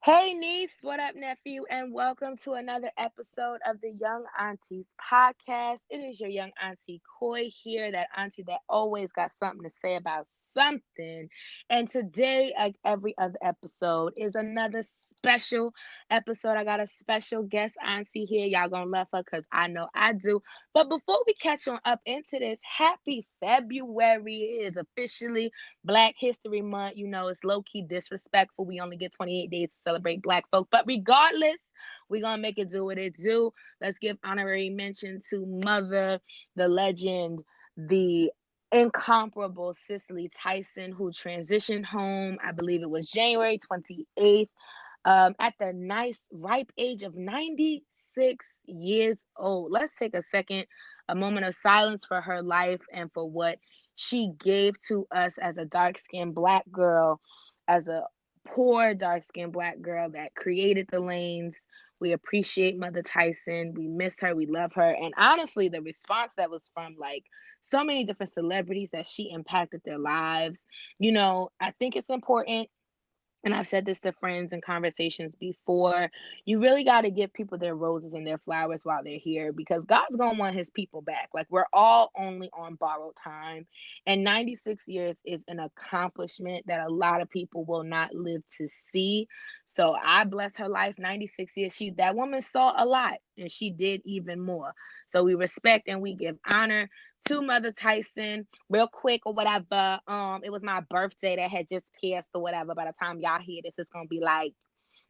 Hey niece, what up, nephew, and welcome to another episode of the Young Aunties podcast. It is your young auntie Koi here, that auntie that always got something to say about something. And today, like every other episode, is another special episode. I got a special guest auntie here. Y'all gonna love her because I know I do. But before we catch on up into this, happy February. It is officially Black History Month. You know, it's low-key disrespectful. We only get 28 days to celebrate Black folk. But regardless, we're going to make it do what it do. Let's give honorary mention to Mother, the legend, the incomparable Cicely Tyson, who transitioned home, I believe it was January 28th, at the nice, ripe age of 96 years old. Let's take a moment of silence for her life and for what she gave to us as a dark-skinned Black girl, as a poor dark-skinned Black girl that created the lanes. We appreciate Mother Tyson. We miss her. We love her. And honestly, the response that was from so many different celebrities that she impacted their lives. You know, I think it's important, and I've said this to friends in conversations before, you really got to give people their roses and their flowers while they're here, because God's going to want his people back. Like, we're all only on borrowed time. And 96 years is an accomplishment that a lot of people will not live to see. So I bless her life. 96 years. That woman saw a lot, and she did even more. So we respect and we give honor to Mother Tyson. Real quick or whatever, it was my birthday that had just passed or whatever. By the time y'all hear this, it's gonna be like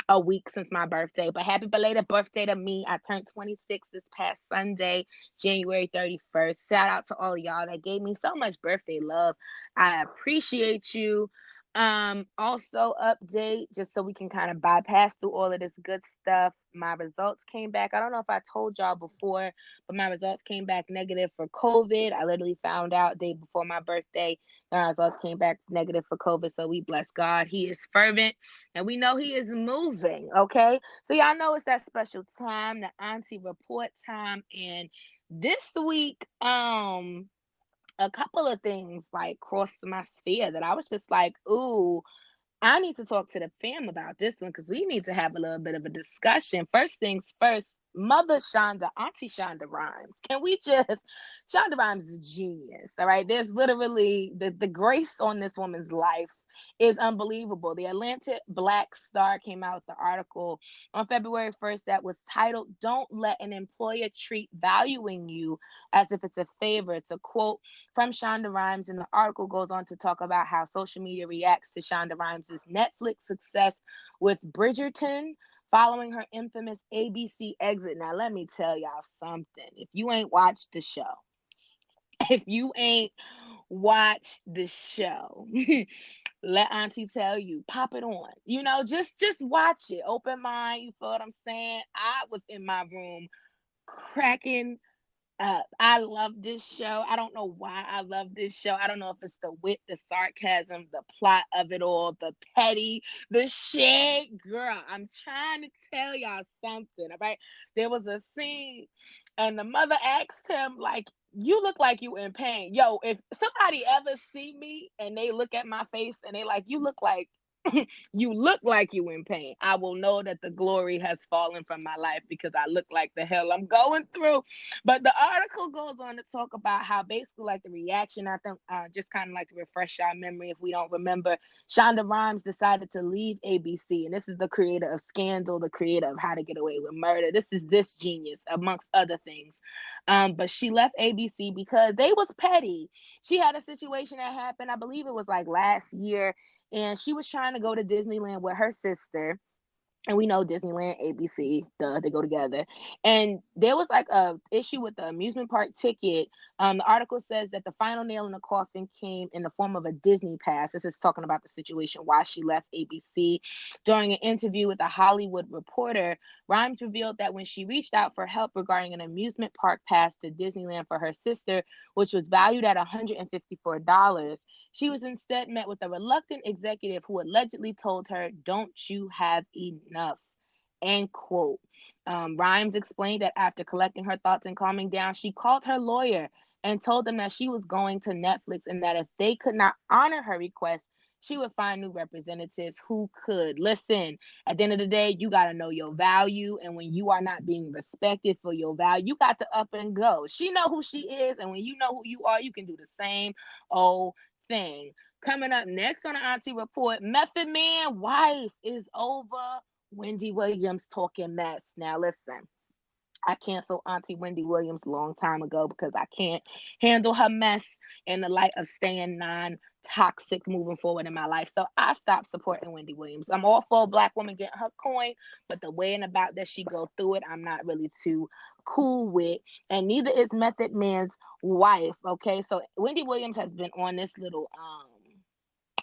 a week since my birthday. But happy belated birthday to me. I turned 26 this past Sunday, January 31st. Shout out to all of y'all that gave me so much birthday love. I appreciate you. Also update, just so we can kind of bypass through all of this good stuff. My results came back. I don't know if I told y'all before, but my results came back negative for COVID. I literally found out day before my birthday. My results came back negative for COVID. So we bless God. He is fervent and we know he is moving. Okay. So y'all know it's that special time, the auntie report time. And this week, a couple of things like crossed my sphere that I was just like, ooh, I need to talk to the fam about this one because we need to have a little bit of a discussion. First things first, Mother Shonda, Auntie Shonda Rhimes. Shonda Rhimes is a genius, all right? There's literally, the grace on this woman's life is unbelievable. The Atlanta Black Star came out with the article on February 1st that was titled, "Don't Let an Employer Treat Valuing You as If It's a Favor." It's a quote from Shonda Rhimes, and the article goes on to talk about how social media reacts to Shonda Rhimes' Netflix success with Bridgerton following her infamous ABC exit. Now, let me tell y'all something. If you ain't watched the show, if you ain't watched the show, let auntie tell you, pop it on. You know, just watch it. Open mind, you feel what I'm saying? I was in my room cracking I love this show. I don't know why I love this show. I don't know if it's the wit, the sarcasm, the plot of it all, the petty, the shit. Girl, I'm trying to tell y'all something, all right? There was a scene, and the mother asked him, like, you look like you in pain. Yo, if somebody ever see me and they look at my face and they like, you look like you in pain, I will know that the glory has fallen from my life because I look like the hell I'm going through. But the article goes on to talk about how basically like the reaction, I think, just kind of like to refresh our memory if we don't remember, Shonda Rhimes decided to leave ABC. And this is the creator of Scandal, the creator of How to Get Away with Murder. This is this genius, amongst other things. But she left ABC because they was petty. She had a situation that happened, I believe it was like last year, and she was trying to go to Disneyland with her sister. And we know Disneyland, ABC, they go together. And there was like a issue with the amusement park ticket. The article says that the final nail in the coffin came in the form of a Disney pass. This is talking about the situation why she left ABC. During an interview with a Hollywood Reporter, Rhimes revealed that when she reached out for help regarding an amusement park pass to Disneyland for her sister, which was valued at $154, she was instead met with a reluctant executive who allegedly told her, "Don't you have enough?" End quote. Rhimes explained that after collecting her thoughts and calming down, she called her lawyer and told them that she was going to Netflix and that if they could not honor her request, she would find new representatives who could listen. At the end of the day, you got to know your value. And when you are not being respected for your value, you got to up and go. She know who she is. And when you know who you are, you can do the same old thing. Coming up next on the Auntie Report, Method Man wife is over. Wendy Williams talking mess. Now listen, I canceled Auntie Wendy Williams a long time ago because I can't handle her mess in the light of staying non-toxic moving forward in my life. So I stopped supporting Wendy Williams. I'm all for a black woman getting her coin, but the way and about that she go through it, I'm not really too cool with. And neither is Method Man's wife. Okay, so Wendy Williams has been on this little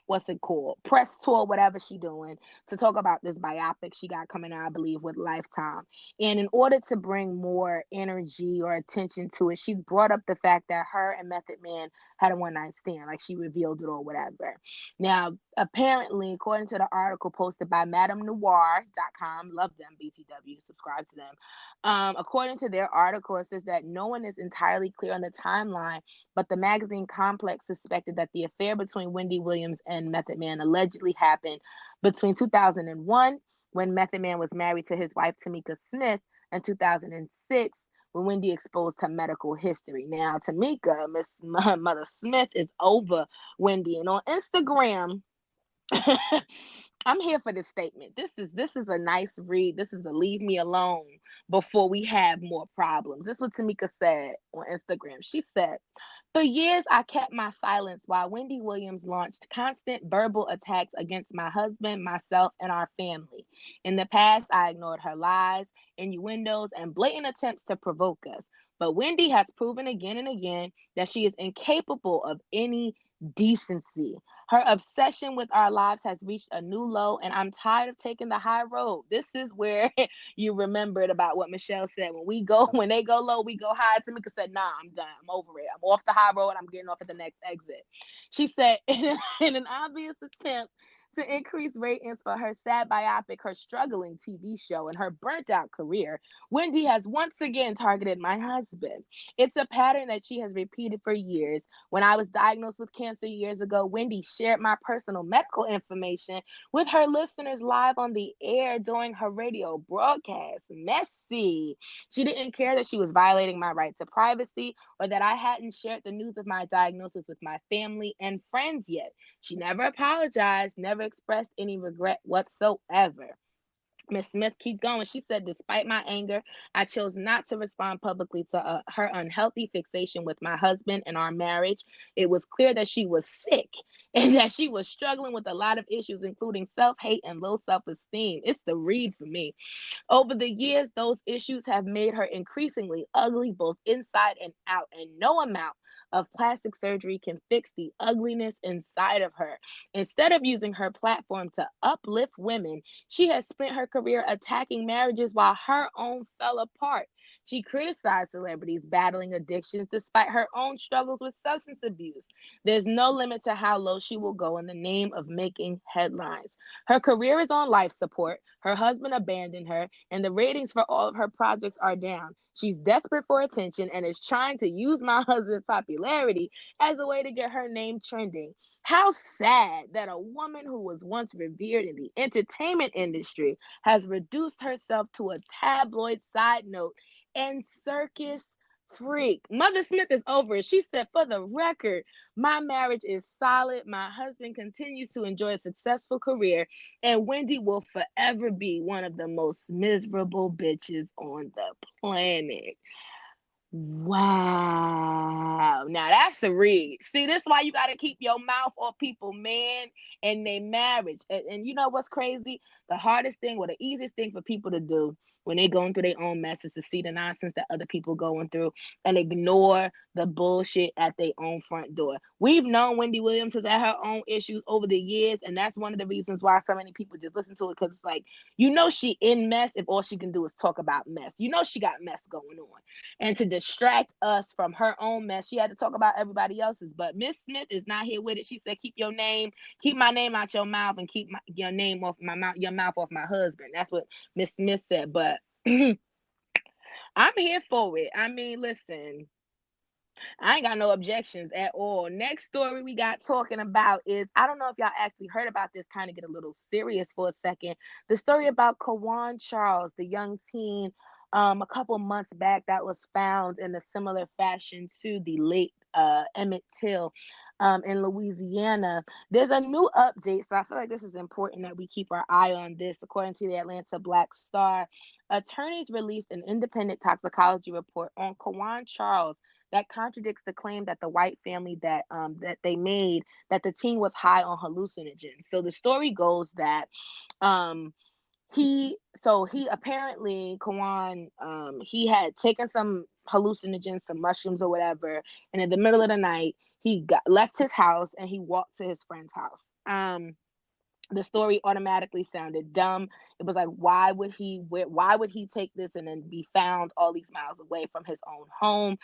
what's it called, press tour, whatever she doing, to talk about this biopic she got coming out, I believe, with Lifetime. And in order to bring more energy or attention to it, she brought up the fact that her and Method Man had a one night stand, like she revealed it or whatever. Now, apparently, according to the article posted by MadameNoir.com, love them, BTW, subscribe to them. According to their article, it says that no one is entirely clear on the timeline, but the magazine Complex suspected that the affair between Wendy Williams and Method Man allegedly happened between 2001, when Method Man was married to his wife Tamika Smith, and 2006, when Wendy exposed her medical history. Now, Tamika, Miss Mother Smith, is over Wendy, and on Instagram, I'm here for this statement. This is a nice read. This is a leave me alone before we have more problems. This is what Tamika said on Instagram. She said, "For years I kept my silence while Wendy Williams launched constant verbal attacks against my husband, myself, and our family. In the past, I ignored her lies, innuendos, and blatant attempts to provoke us. But Wendy has proven again and again that she is incapable of any decency. Her obsession with our lives has reached a new low, and I'm tired of taking the high road." This is where you remembered about what Michelle said. When they go low, we go high. Tamika said, "Nah, I'm done. I'm over it. I'm off the high road. I'm getting off at the next exit." She said, in an obvious attempt to increase ratings for her sad biopic, her struggling TV show, and her burnt out career, Wendy has once again targeted my husband. It's a pattern that she has repeated for years. When I was diagnosed with cancer years ago, Wendy shared my personal medical information with her listeners live on the air during her radio broadcast. Messy. She didn't care that she was violating my right to privacy or that I hadn't shared the news of my diagnosis with my family and friends yet. She never apologized, never expressed any regret whatsoever. Miss Smith keep going. She said, "Despite my anger, I chose not to respond publicly to her unhealthy fixation with my husband and our marriage. It was clear that she was sick and that she was struggling with a lot of issues, including self-hate and low self-esteem." It's the read for me. "Over the years, those issues have made her increasingly ugly, both inside and out, and no amount of plastic surgery can fix the ugliness inside of her. Instead of using her platform to uplift women, she has spent her career attacking marriages while her own fell apart. She criticized celebrities battling addictions despite her own struggles with substance abuse. There's no limit to how low she will go in the name of making headlines. Her career is on life support. Her husband abandoned her, and the ratings for all of her projects are down. She's desperate for attention and is trying to use my husband's popularity as a way to get her name trending. How sad that a woman who was once revered in the entertainment industry has reduced herself to a tabloid side note and circus freak." Mother Smith is over it. She said, "For the record, my marriage is solid. My husband continues to enjoy a successful career, and Wendy will forever be one of the most miserable bitches on the planet." Wow. Now that's a read. See, this is why you got to keep your mouth off people, man, and their marriage. And you know what's crazy? The hardest thing or the easiest thing for people to do when they going through their own mess is to see the nonsense that other people going through and ignore the bullshit at their own front door. We've known Wendy Williams has had her own issues over the years, and that's one of the reasons why so many people just listen to it, because it's like, she in mess if all she can do is talk about mess. She got mess going on. And to distract us from her own mess, she had to talk about everybody else's. But Miss Smith is not here with it. She said, keep my name out your mouth, and keep your name off my mouth, your mouth off my husband." That's what Miss Smith said. But I'm here for it. I mean, listen, I ain't got no objections at all. Next story we got talking about is, I don't know if y'all actually heard about this, kind of get a little serious for a second. The story about Kawan Charles, the young teen, a couple months back that was found in a similar fashion to the late Emmett Till in Louisiana. There's a new update, so I feel like this is important that we keep our eye on this. According to the Atlanta Black Star, attorneys released an independent toxicology report on Kawan Charles that contradicts the claim that the white family that they made that the teen was high on hallucinogens. So the story goes that um he apparently Kawan he had taken some hallucinogens, some mushrooms or whatever, and in the middle of the night he left his house and he walked to his friend's house. The story automatically sounded dumb. It was like, why would he take this and then be found all these miles away from his own home?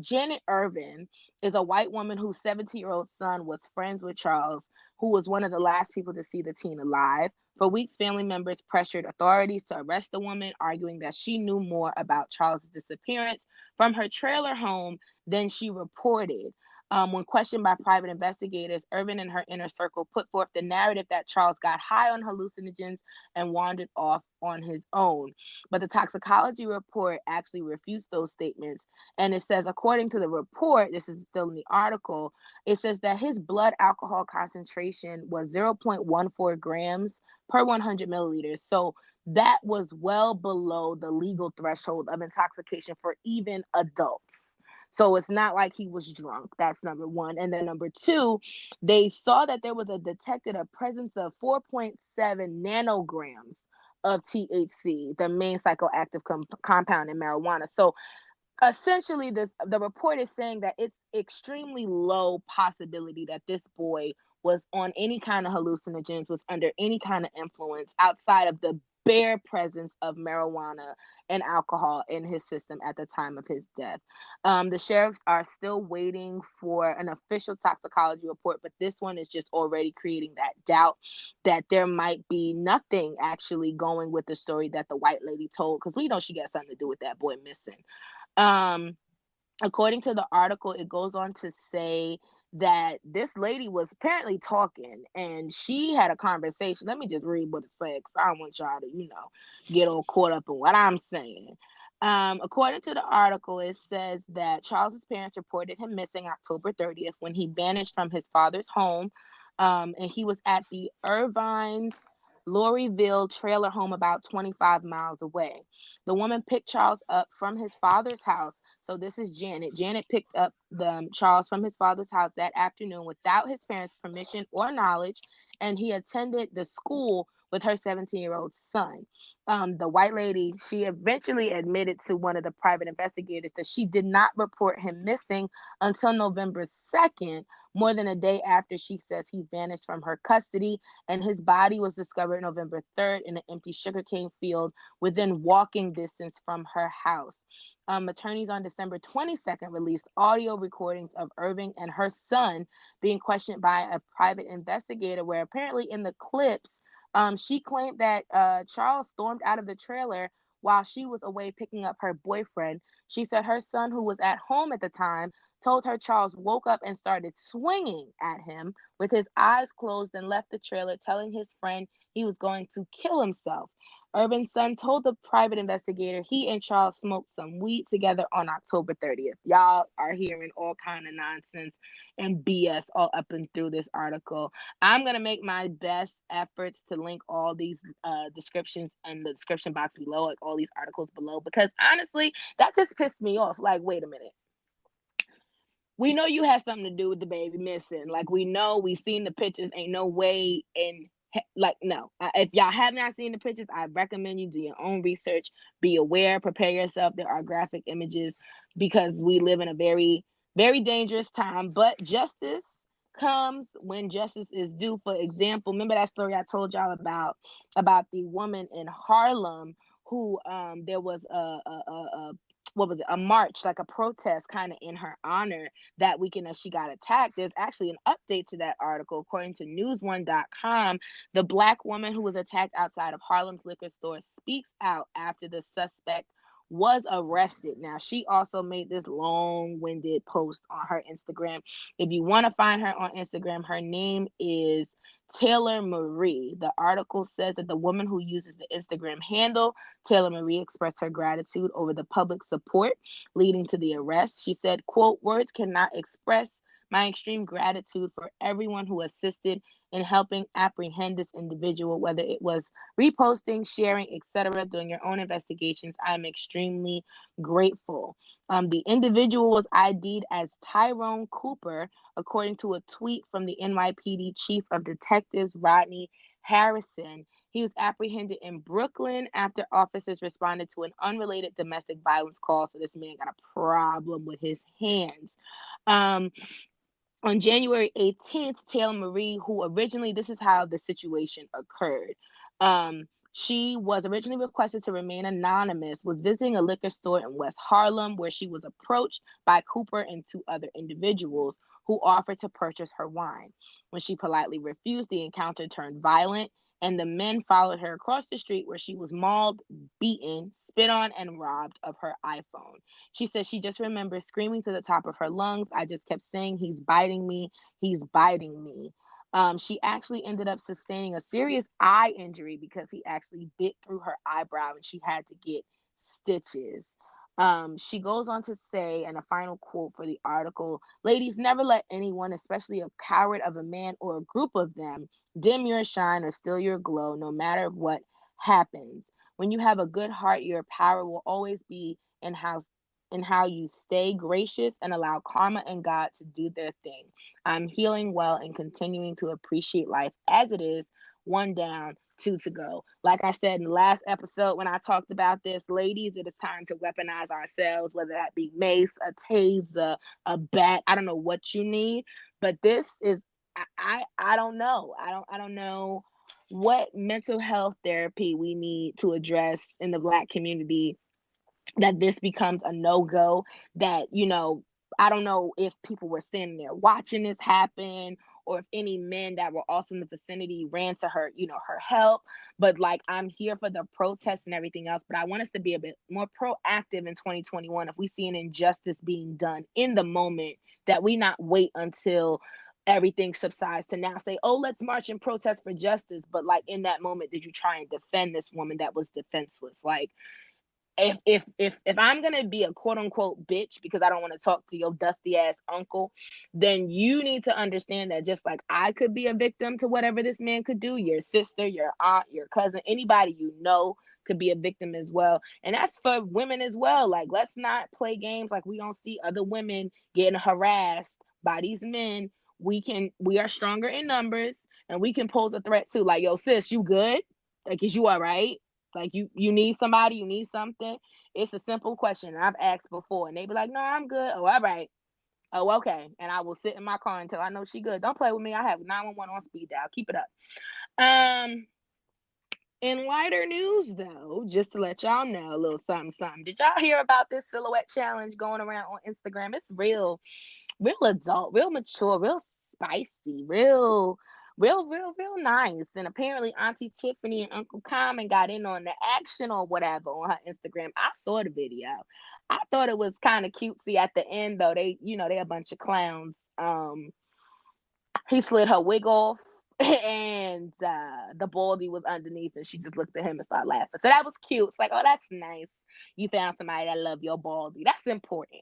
Janet Irvin is a white woman whose 17-year-old son was friends with Charles, who was one of the last people to see the teen alive. For weeks, family members pressured authorities to arrest the woman, arguing that she knew more about Charles' disappearance from her trailer home than she reported. When questioned by private investigators, Irvin and her inner circle put forth the narrative that Charles got high on hallucinogens and wandered off on his own. But the toxicology report actually refutes those statements. And it says, according to the report, this is still in the article, it says that his blood alcohol concentration was 0.14 grams per 100 milliliters. So that was well below the legal threshold of intoxication for even adults. So it's not like he was drunk. That's number one. And then number two, they saw that there was detected a presence of 4.7 nanograms of THC, the main psychoactive compound in marijuana. So essentially, the report is saying that it's extremely low possibility that this boy was on any kind of hallucinogens, was under any kind of influence outside of the bare presence of marijuana and alcohol in his system at the time of his death. The sheriffs are still waiting for an official toxicology report, but this one is just already creating that doubt that there might be nothing actually going with the story that the white lady told, because we know she got something to do with that boy missing. Um, According to the article, it goes on to say that this lady was apparently talking and she had a conversation. Let me just read what it says, because I don't want y'all to, get all caught up in what I'm saying. According to the article, it says that Charles's parents reported him missing October 30th when he vanished from his father's home. And he was at the Irvine's Laurieville trailer home about 25 miles away. The woman picked Charles up from his father's house. So this is Janet. Janet picked up Charles from his father's house that afternoon without his parents' permission or knowledge, and he attended the school with her 17-year-old son. The white lady, she eventually admitted to one of the private investigators that she did not report him missing until November 2nd, more than a day after she says he vanished from her custody, and his body was discovered November 3rd in an empty sugarcane field within walking distance from her house. Attorneys on December 22nd released audio recordings of Irving and her son being questioned by a private investigator, where apparently in the clips, she claimed that Charles stormed out of the trailer while she was away picking up her boyfriend. She said her son, who was at home at the time, told her Charles woke up and started swinging at him with his eyes closed and left the trailer, telling his friend he was going to kill himself. Irvin's son told the private investigator he and Charles smoked some weed together on October 30th. Y'all are hearing all kind of nonsense and BS all up and through this article. I'm going to make my best efforts to link all these descriptions in the description box below, like all these articles below, because honestly, that just pissed me off. Like, wait a minute. We know you had something to do with the baby missing. Like, we know, we've seen the pictures. Ain't no way in, like, no. If y'all have not seen the pictures, I recommend you do your own research. Be aware, prepare yourself. There are graphic images, because we live in a very, very dangerous time. But justice comes when justice is due. For example, remember that story I told y'all about the woman in Harlem who there was a what was it, a march, like a protest kind of in her honor that weekend as she got attacked. There's actually an update to that article. According to news1.com, the black woman who was attacked outside of Harlem's liquor store speaks out after the suspect was arrested. Now, she also made this long-winded post on her Instagram. If you want to find her on Instagram, her name is Taylor Marie. The article says that the woman who uses the Instagram handle, Taylor Marie, expressed her gratitude over the public support leading to the arrest. She said, quote, "Words cannot express my extreme gratitude for everyone who assisted in helping apprehend this individual, whether it was reposting, sharing, etc. Doing your own investigations. I'm extremely grateful." The individual was ID'd as Tyrone Cooper, according to a tweet from the NYPD Chief of Detectives, Rodney Harrison. He was apprehended in Brooklyn after officers responded to an unrelated domestic violence call. So this man got a problem with his hands. On January 18th, Taylor Marie, who originally, this is how the situation occurred. She was originally requested to remain anonymous, was visiting a liquor store in West Harlem where she was approached by Cooper and two other individuals who offered to purchase her wine. When she politely refused, the encounter turned violent, and the men followed her across the street where she was mauled, beaten, spit on, and robbed of her iPhone. She says she just remembers screaming to the top of her lungs. I just kept saying, "He's biting me. He's biting me." She actually ended up sustaining a serious eye injury because he actually bit through her eyebrow and she had to get stitches. She goes on to say, and a final quote for the article, "Ladies, never let anyone, especially a coward of a man or a group of them, dim your shine or steal your glow, no matter what happens. When you have a good heart, your power will always be in how you stay gracious and allow karma and God to do their thing. I'm healing well and continuing to appreciate life as it is. One down, two to go." Like I said in the last episode when I talked about this, ladies, it is time to weaponize ourselves, whether that be mace, a taser, a bat. I don't know what you need, but this is I don't know. I don't know what mental health therapy we need to address in the Black community, that this becomes a no-go, that, I don't know if people were standing there watching this happen, or if any men that were also in the vicinity ran to her, her help. But like, I'm here for the protests and everything else, but I want us to be a bit more proactive in 2021. If we see an injustice being done in the moment, that we not wait until everything subsides to now say, "Oh, let's march and protest for justice." But like, in that moment, did you try and defend this woman that was defenseless? Like, if I'm gonna be a quote unquote bitch because I don't want to talk to your dusty ass uncle, then you need to understand that just like I could be a victim to whatever this man could do, your sister, your aunt, your cousin, anybody could be a victim as well. And that's for women as well. Like, let's not play games like we don't see other women getting harassed by these men. We are stronger in numbers, and we can pose a threat too. Like, "Yo, sis, you good? Like, is you all right? Like, you need somebody, you need something." It's a simple question. I've asked before, and they be like, "No, I'm good." "Oh, all right." "Oh, okay." And I will sit in my car until I know she good. Don't play with me. I have 911 on speed dial. Keep it up. In lighter news, though, just to let y'all know a little something, something. Did y'all hear about this silhouette challenge going around on Instagram? It's real adult, real mature, real spicy, real nice. And apparently Auntie Tiffany and Uncle Common got in on the action or whatever on her Instagram. I saw the video. I thought it was kind of cutesy at the end, though. They a bunch of clowns. He slid her wig off, and the baldy was underneath, and she just looked at him and started laughing. So that was cute. It's like, "Oh, that's nice. You found somebody that love your baldy." That's important.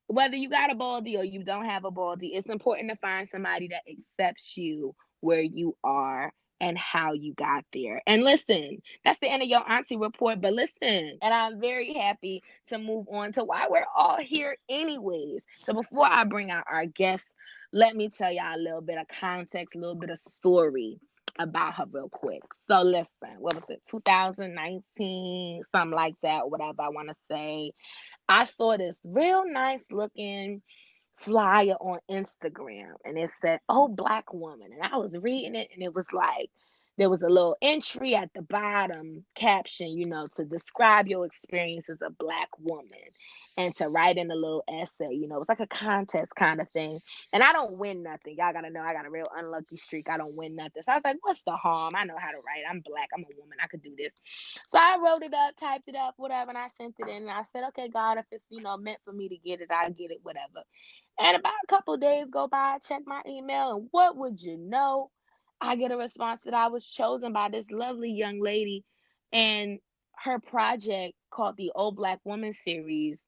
Whether you got a baldy or you don't have a baldy, it's important to find somebody that accepts you where you are and how you got there. And listen, that's the end of your auntie report. But listen, and I'm very happy to move on to why we're all here anyways. So before I bring out our guests, let me tell y'all a little bit of context, a little bit of story about her real quick. So listen, what was it, 2019, something like that, whatever I want to say. I saw this real nice looking flyer on Instagram, and it said, "Oh, Black woman." And I was reading it, and it was like, there was a little entry at the bottom caption, to describe your experience as a Black woman and to write in a little essay. It's like a contest kind of thing. And I don't win nothing. Y'all got to know I got a real unlucky streak. I don't win nothing. So I was like, what's the harm? I know how to write. I'm Black. I'm a woman. I could do this. So I wrote it up, typed it up, whatever, and I sent it in. And I said, okay, God, if it's, meant for me to get it, I'll get it, whatever. And about a couple of days go by, I check my email, and what would you know? I get a response that I was chosen by this lovely young lady, and her project called the Old Black Woman series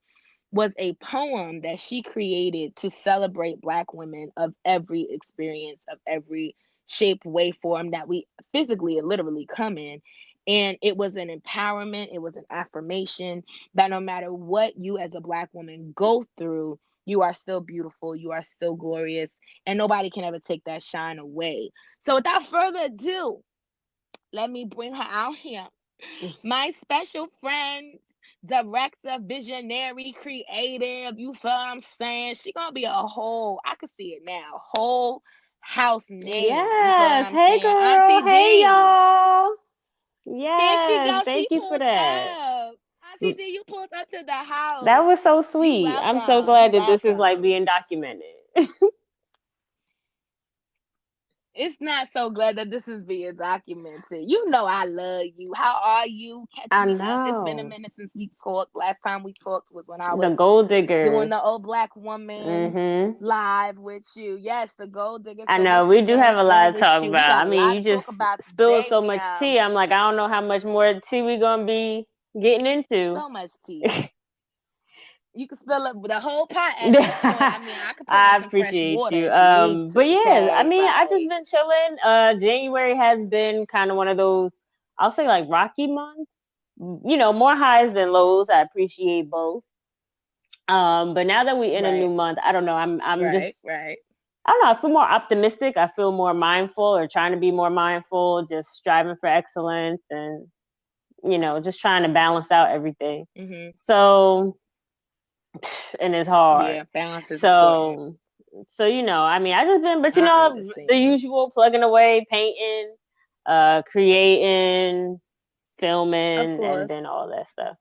was a poem that she created to celebrate Black women of every experience, of every shape, way, form that we physically and literally come in. And it was an empowerment, it was an affirmation that no matter what you as a Black woman go through, you are still beautiful, you are still glorious, and nobody can ever take that shine away. So without further ado, let me bring her out here. My special friend, director, visionary, creative, you feel what I'm saying? She gonna be I can see it now, whole house name. You feel what Yes. I'm Hey, saying? girl. Aunty Hey, D. y'all. There she Yes. goes. She Thank you for pulled that. up. Auntie D, you pulled up to the That house. was so You sweet. I'm so welcome. You glad that this is like welcome. being documented. It's not so glad that this is being documented. I love you. How are you? Catch I me up. It's been a know. minute since we talked. Last time we talked was when I The was gold doing diggers. the Old Black Woman Mm-hmm. live with you. Yes, the gold digger. I So know. what's We been do have going a on lot to with talk you? We about. got I a mean, lot you to talk just about spilled today, so much ma'am. tea. I'm like, I don't know how much more tea we gonna be getting into. So much tea. You can fill up the whole pot at this point. I mean, I could put on I some fresh appreciate water you. if we need But to, yeah, I cause mean, I just like, been chilling. January has been kind of one of those, I'll say like rocky months. More highs than lows. I appreciate both. But now that we're in a new right, month, I don't know. I'm right, just right. I don't know. I feel more optimistic. I feel more mindful, or trying to be more mindful. Just striving for excellence, and just trying to balance out everything. Mhm. So, and it's hard. Yeah, balance is important. So, I mean, I just been, but I the understand. usual, plugging away, painting, creating, Of filming, and course. then all that stuff.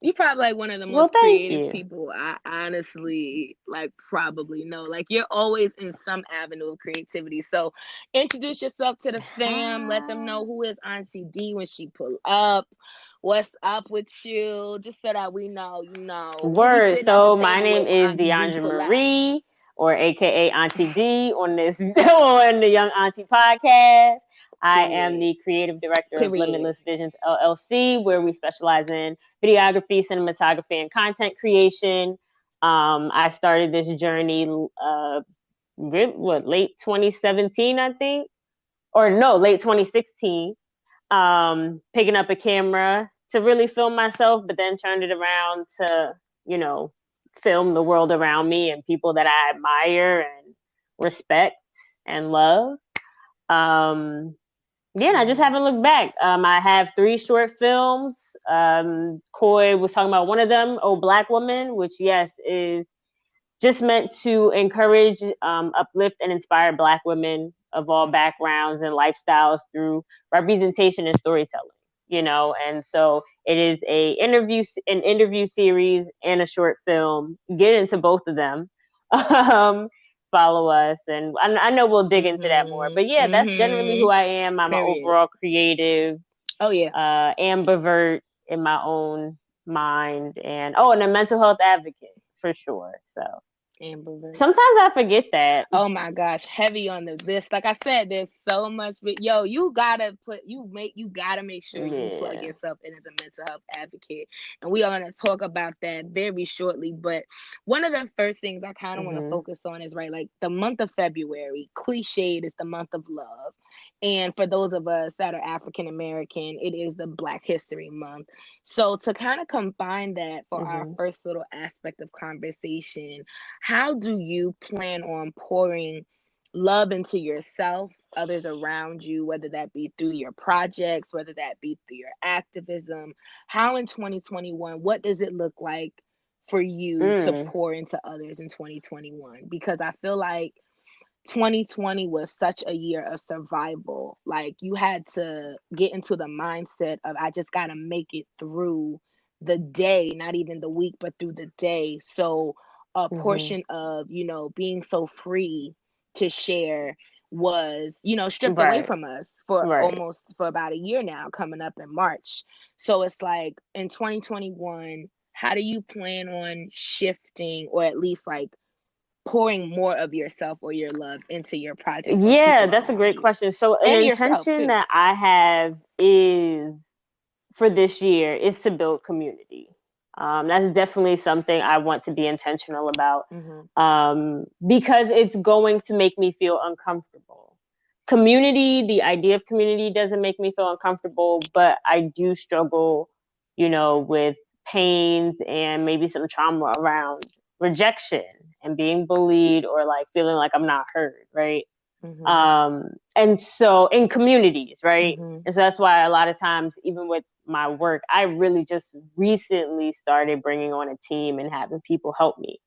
You probably like one of the Well, most thank creative you. people I honestly like probably know. Like you're always in some avenue of creativity. So introduce yourself to the fam. Let them Ah, know who is Auntie D when she pull up. What's up with you? Just so that we know, who we word. sitting at the So my table with name when is Auntie D Diandra pull up. Marie, or AKA Auntie D, on this on the Young Auntie podcast. I am Period. the creative director of Period. Limitless Visions LLC, where we specialize in videography, cinematography, and content creation. I started this journey, late 2017, I think, or no, late 2016. Picking up a camera to really film myself, but then turned it around to, you know, film the world around me and people that I admire and respect and love. Um, yeah, and I just Mhm. haven't looked back. I have 3 short films. Coy was talking about one of them, Oh Black Woman, which, yes, is just meant to encourage, uplift, and inspire Black women of all backgrounds and lifestyles through representation and storytelling. And so it is an interview series, and a short film. Get into both of them. Um, Follow us, and I know we'll dig into that more. Mhm. But yeah, that's generally who Mhm. I am. I'm an Period. overall creative, Oh yeah. ambivert in my own mind, and a mental health advocate for sure. So Amber. sometimes I forget that. Oh my gosh, heavy on the list. Like I said, there's so much, but yo, you gotta make sure you plug Yeah. yourself in as a mental health advocate. And we are gonna talk about that very shortly. But one of the first things I kind of want to Mhm. focus on is right, like the month of February, cliched is the month of love. And for those of us that are African American, it is the Black History Month. So to kind of combine that for our Mhm. first little aspect of conversation, how do you plan on pouring love into yourself, others around you, whether that be through your projects, whether that be through your activism? How in 2021, what does it look like for you to Mm. pour into others in 2021? Because I feel like 2020 was such a year of survival. Like you had to get into the mindset of I just got to make it through the day, not even the week, but through the day. So a Mm-hmm. portion of, being so free to share was, stripped away Right. from us for Right. almost for about a year now, coming up in March. So it's like in 2021, how do you plan on shifting, or at least like pouring more of yourself or your love into your projects or Yeah, people that's a around great you question. So an and yourself intention too? that I have is for this year is to build community. That's definitely something I want to be intentional about, Hmm. because it's going to make me feel uncomfortable. Community, the idea of community doesn't make me feel uncomfortable, but I do struggle, with pains and maybe some trauma around rejection and being bullied or like feeling like I'm not heard, right? Hmm. And so in communities, right? Hmm. And so that's why a lot of times, even with my work, I really just recently started bringing on a team and having people help me.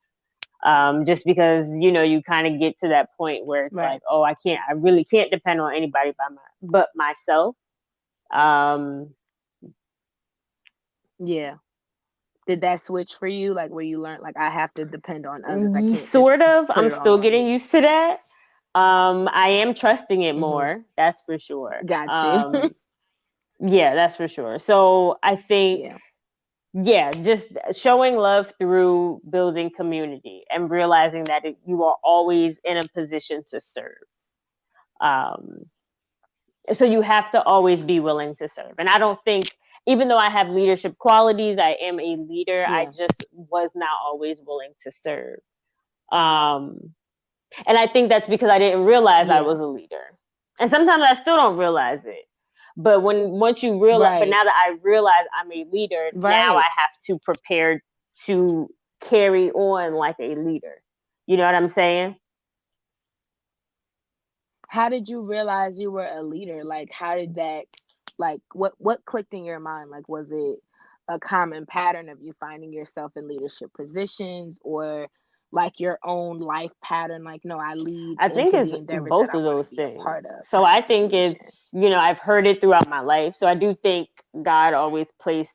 Just because, you kind of get to that point where it's Right. like, oh, I really can't depend on anybody but myself. Um, Yeah. Did that switch for you? Like where you learned, like, I have to depend on others. I can't just Sort of, put I'm it all still on getting me. used to that. I am trusting it Hmm. more. That's for sure. Got you. Yeah, that's for sure. So I think, Yeah. yeah, just showing love through building community and realizing that you are always in a position to serve. Um, so you have to always be willing to serve. And I don't think, even though I have leadership qualities, I am a leader, I Yeah. just was not always willing to serve. Um, and I think that's because I didn't realize I Yeah. was a leader. And sometimes I still don't realize it. But once you realize, but Right. now that I realize I'm a leader, now I Right. have to prepare to carry on like a leader. You know what I'm saying? How did you realize you were a leader? Like how did that, like what clicked in your mind? Like was it a common pattern of you finding yourself in leadership positions, or like your own life pattern, like no, I lead I think into it's the endeavors that both I of want to those be a things. part of, So type I of think situation? it's, I've heard it throughout my life. So I do think God always placed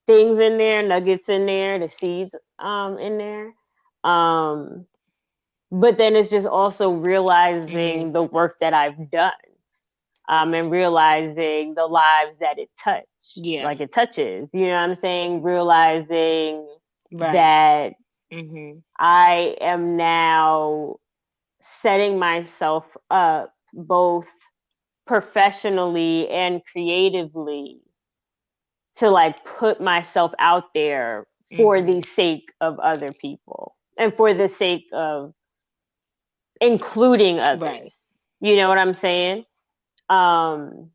things in there, nuggets in there, the seeds in there. Um but then it's just also Hmm. realizing the work that I've done, and realizing the lives that Yeah. like it touches. You know what I'm saying? Realizing Right. that Hmm. I am now setting myself up both professionally and creatively to like put myself out there for Hmm. the sake of other people and for the sake of including Right. others. You know what I'm saying? Um,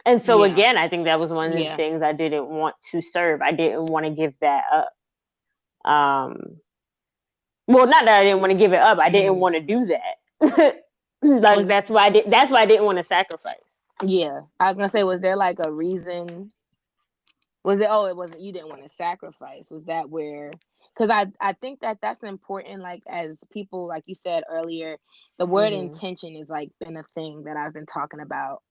and so Yeah. again, I think that was one of the Yeah. things I didn't want to serve. I didn't want to give that up. Well, not that I didn't want to give it up. I didn't Hmm. want to do that. Like Was that's why I did. That's why I didn't want to sacrifice. Yeah. I was gonna say, was there like a reason? Was it? Oh, it wasn't. You didn't want to sacrifice. Was that where? Because I think that that's important. Like as people, like you said earlier, the word Mhm. intention is like been a thing that I've been talking about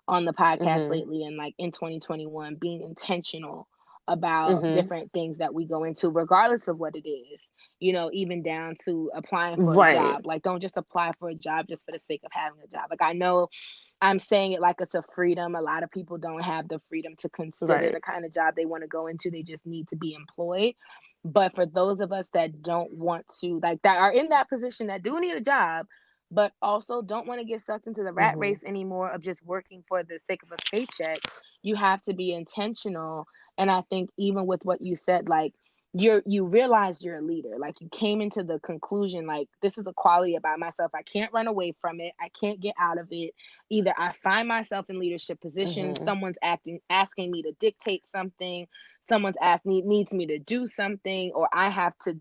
on the podcast Mhm. lately, and like in 2021, being intentional about Mhm. different things that we go into, regardless of what it is. Even down to applying for a Right. job. Like, don't just apply for a job just for the sake of having a job. Like, I know I'm saying it like it's a freedom. A lot of people don't have the freedom to consider Right. the kind of job they want to go into. They just need to be employed. But for those of us that don't want to, like that are in that position that do need a job, but also don't want to get sucked into the rat Mhm. race anymore of just working for the sake of a paycheck, you have to be intentional. And I think even with what you said, like you realized you're a leader. Like you came into the conclusion, like this is a quality about myself. I can't run away from it. I can't get out of it. Either I find myself in leadership positions, Mhm. someone's asking me to dictate something, someone's needs me to do something, or I have to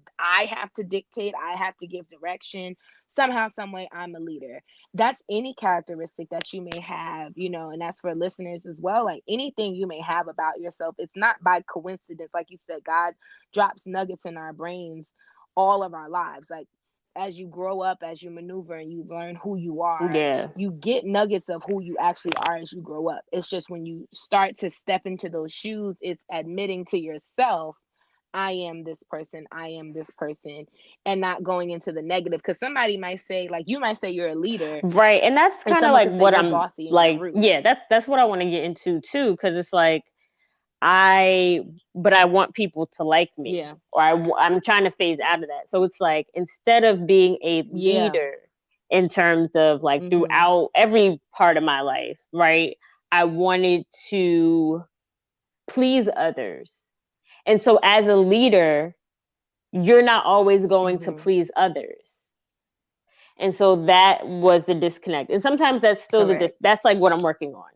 dictate, I have to give direction. Somehow, some way, I'm a leader. That's any characteristic that you may have, and that's for listeners as well. Like anything you may have about yourself, it's not by coincidence. Like you said, God drops nuggets in our brains all of our lives. Like as you grow up, as you maneuver and you learn who you are, Yeah. you get nuggets of who you actually are as you grow up. It's just when you start to step into those shoes, it's admitting to yourself, I am this person, I am this person, and not going into the negative. Because somebody might say, like, you might say you're a leader, Right. And that's and kind of someone like could say what you're I'm bossy and you're like, rude. yeah, that's what I want to get into too. Cause it's like, but I want people to like me, Yeah. or I'm trying to phase out of that. So it's like, instead of being a Yeah. leader in terms of like Mm-hmm. throughout every part of my life, right? I wanted to please others. And so as a leader, you're not always going to Mm-hmm. please others. And so that was the disconnect. And sometimes that's still Correct. that's like what I'm working on.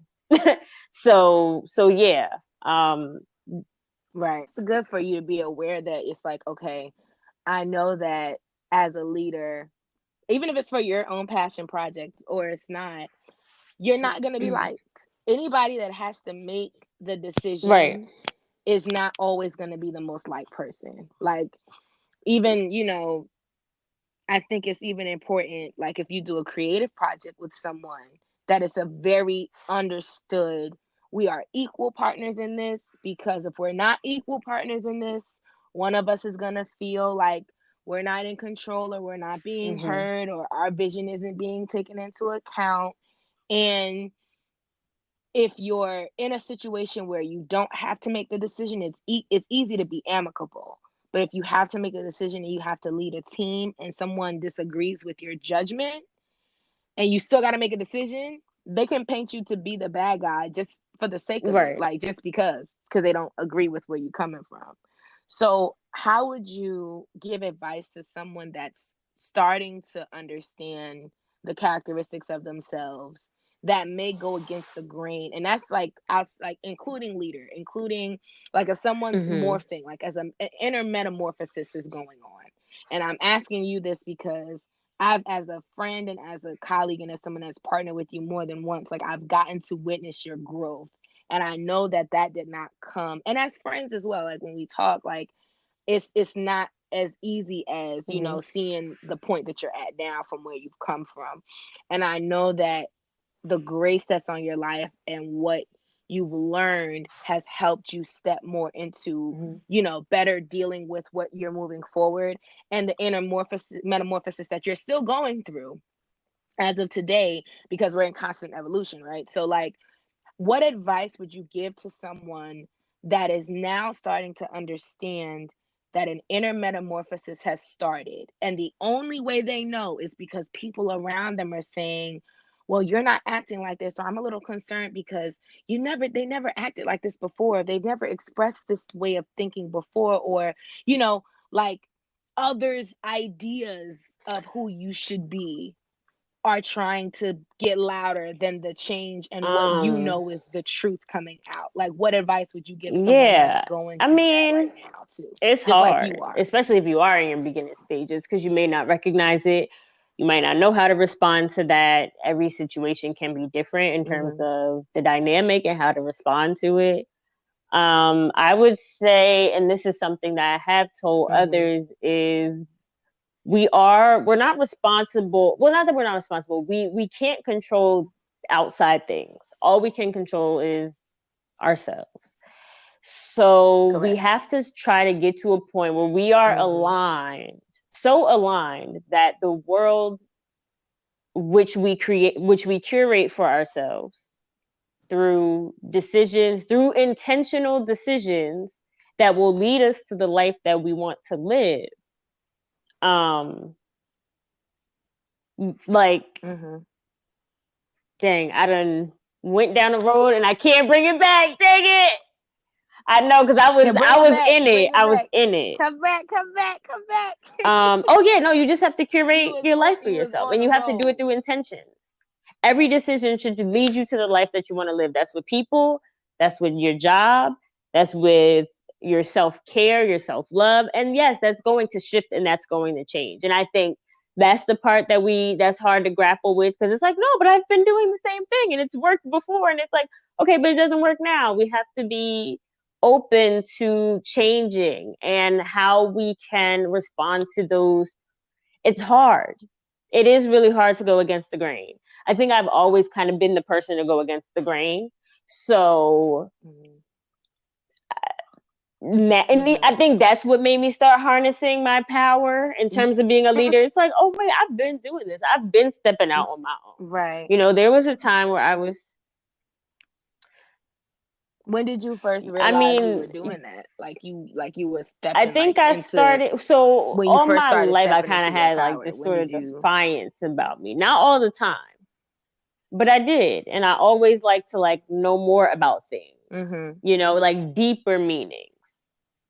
So yeah. Right. It's good for you to be aware that it's like, okay, I know that as a leader, even if it's for your own passion project or it's not, you're not going to be liked. Anybody that has to make the Right. decision is not always going to be the most liked person. Like, even, I think it's even important, like, if you do a creative project with someone, that it's a very understood, we are equal partners in this, because if we're not equal partners in this, one of us is going to feel like we're not in control, or we're not being Mm-hmm. heard, or our vision isn't being taken into account. And if you're in a situation where you don't have to make the decision, it's easy to be amicable. But if you have to make a decision and you have to lead a team and someone disagrees with your judgment and you still got to make a decision, they can paint you to be the bad guy just for the sake of it, Right. like just because they don't agree with where you're coming from. So, how would you give advice to someone that's starting to understand the characteristics of themselves that may go against the grain? And that's like out, like including leader, including like if someone's Mm-hmm. morphing, like as an inner metamorphosis is going on. And I'm asking you this because I've, as a friend and as a colleague and as someone that's partnered with you more than once, like I've gotten to witness your growth. And I know that that did not come. And as friends as well, like when we talk, like it's not as easy as, Mm-hmm. seeing the point that you're at now from where you've come from. And I know that the grace that's on your life and what you've learned has helped you step more into, Mm-hmm. better dealing with what you're moving forward, and the inner metamorphosis that you're still going through as of today, because we're in constant evolution, right? So, like, what advice would you give to someone that is now starting to understand that an inner metamorphosis has started? And the only way they know is because people around them are saying, well, you're not acting like this. So I'm a little concerned because they never acted like this before. They never expressed this way of thinking before, or, you know, like others' ideas of who you should be are trying to get louder than the change and what Um, is the truth coming out. Like, what advice would you give someone that's yeah. going I through that right mean, now, too? it's Just like you hard, are. especially if you are in your beginning stages, because you may not recognize it. You might not know how to respond to that. Every situation can be different in terms Mm-hmm. of the dynamic and how to respond to it. I would say, and this is something that I have told Mm-hmm. others, is we're not responsible. Well, not that we're not responsible. We can't control outside things. All we can control is ourselves. So we Correct. have to try to get to a point where we are Mm-hmm. aligned, so aligned that the world which we curate for ourselves through decisions, through intentional decisions that will lead us to the life that we want to live. Um, like, Mm-hmm. dang, I done went down the road and I can't bring it back. Dang it! I know, because Yeah, bring I it was back. in it. Bring it I was back. in it. Come back. Come back. Come back. Oh yeah, no, you just have to curate your life for You was yourself, on and the you have to do it road. through intentions. Every decision should lead you to the life that you want to live. That's with people, that's with your job, that's with your self-care, your self-love. And yes, that's going to shift and that's going to change. And I think that's the part that's hard to grapple with, because it's like, no, but I've been doing the same thing and it's worked before. And it's like, okay, but it doesn't work now. We have to be open to changing and how we can respond to those it's hard. It is really hard to go against the grain. I think I've always kind of been the person to go against the grain. So, and I think that's what made me start harnessing my power in terms of being a leader. It's like, oh wait, I've been doing this. I've been stepping out on my own. Right. You know, there was a time where I was. When did you first realize you were doing that? Like you were stepping. I think like I into started. So when you all first my started life, I stepping kind into of your had like power. this When sort of did you? defiance about me. Not all the time, but I did, and I always like to like know more about things. You know, like deeper meanings.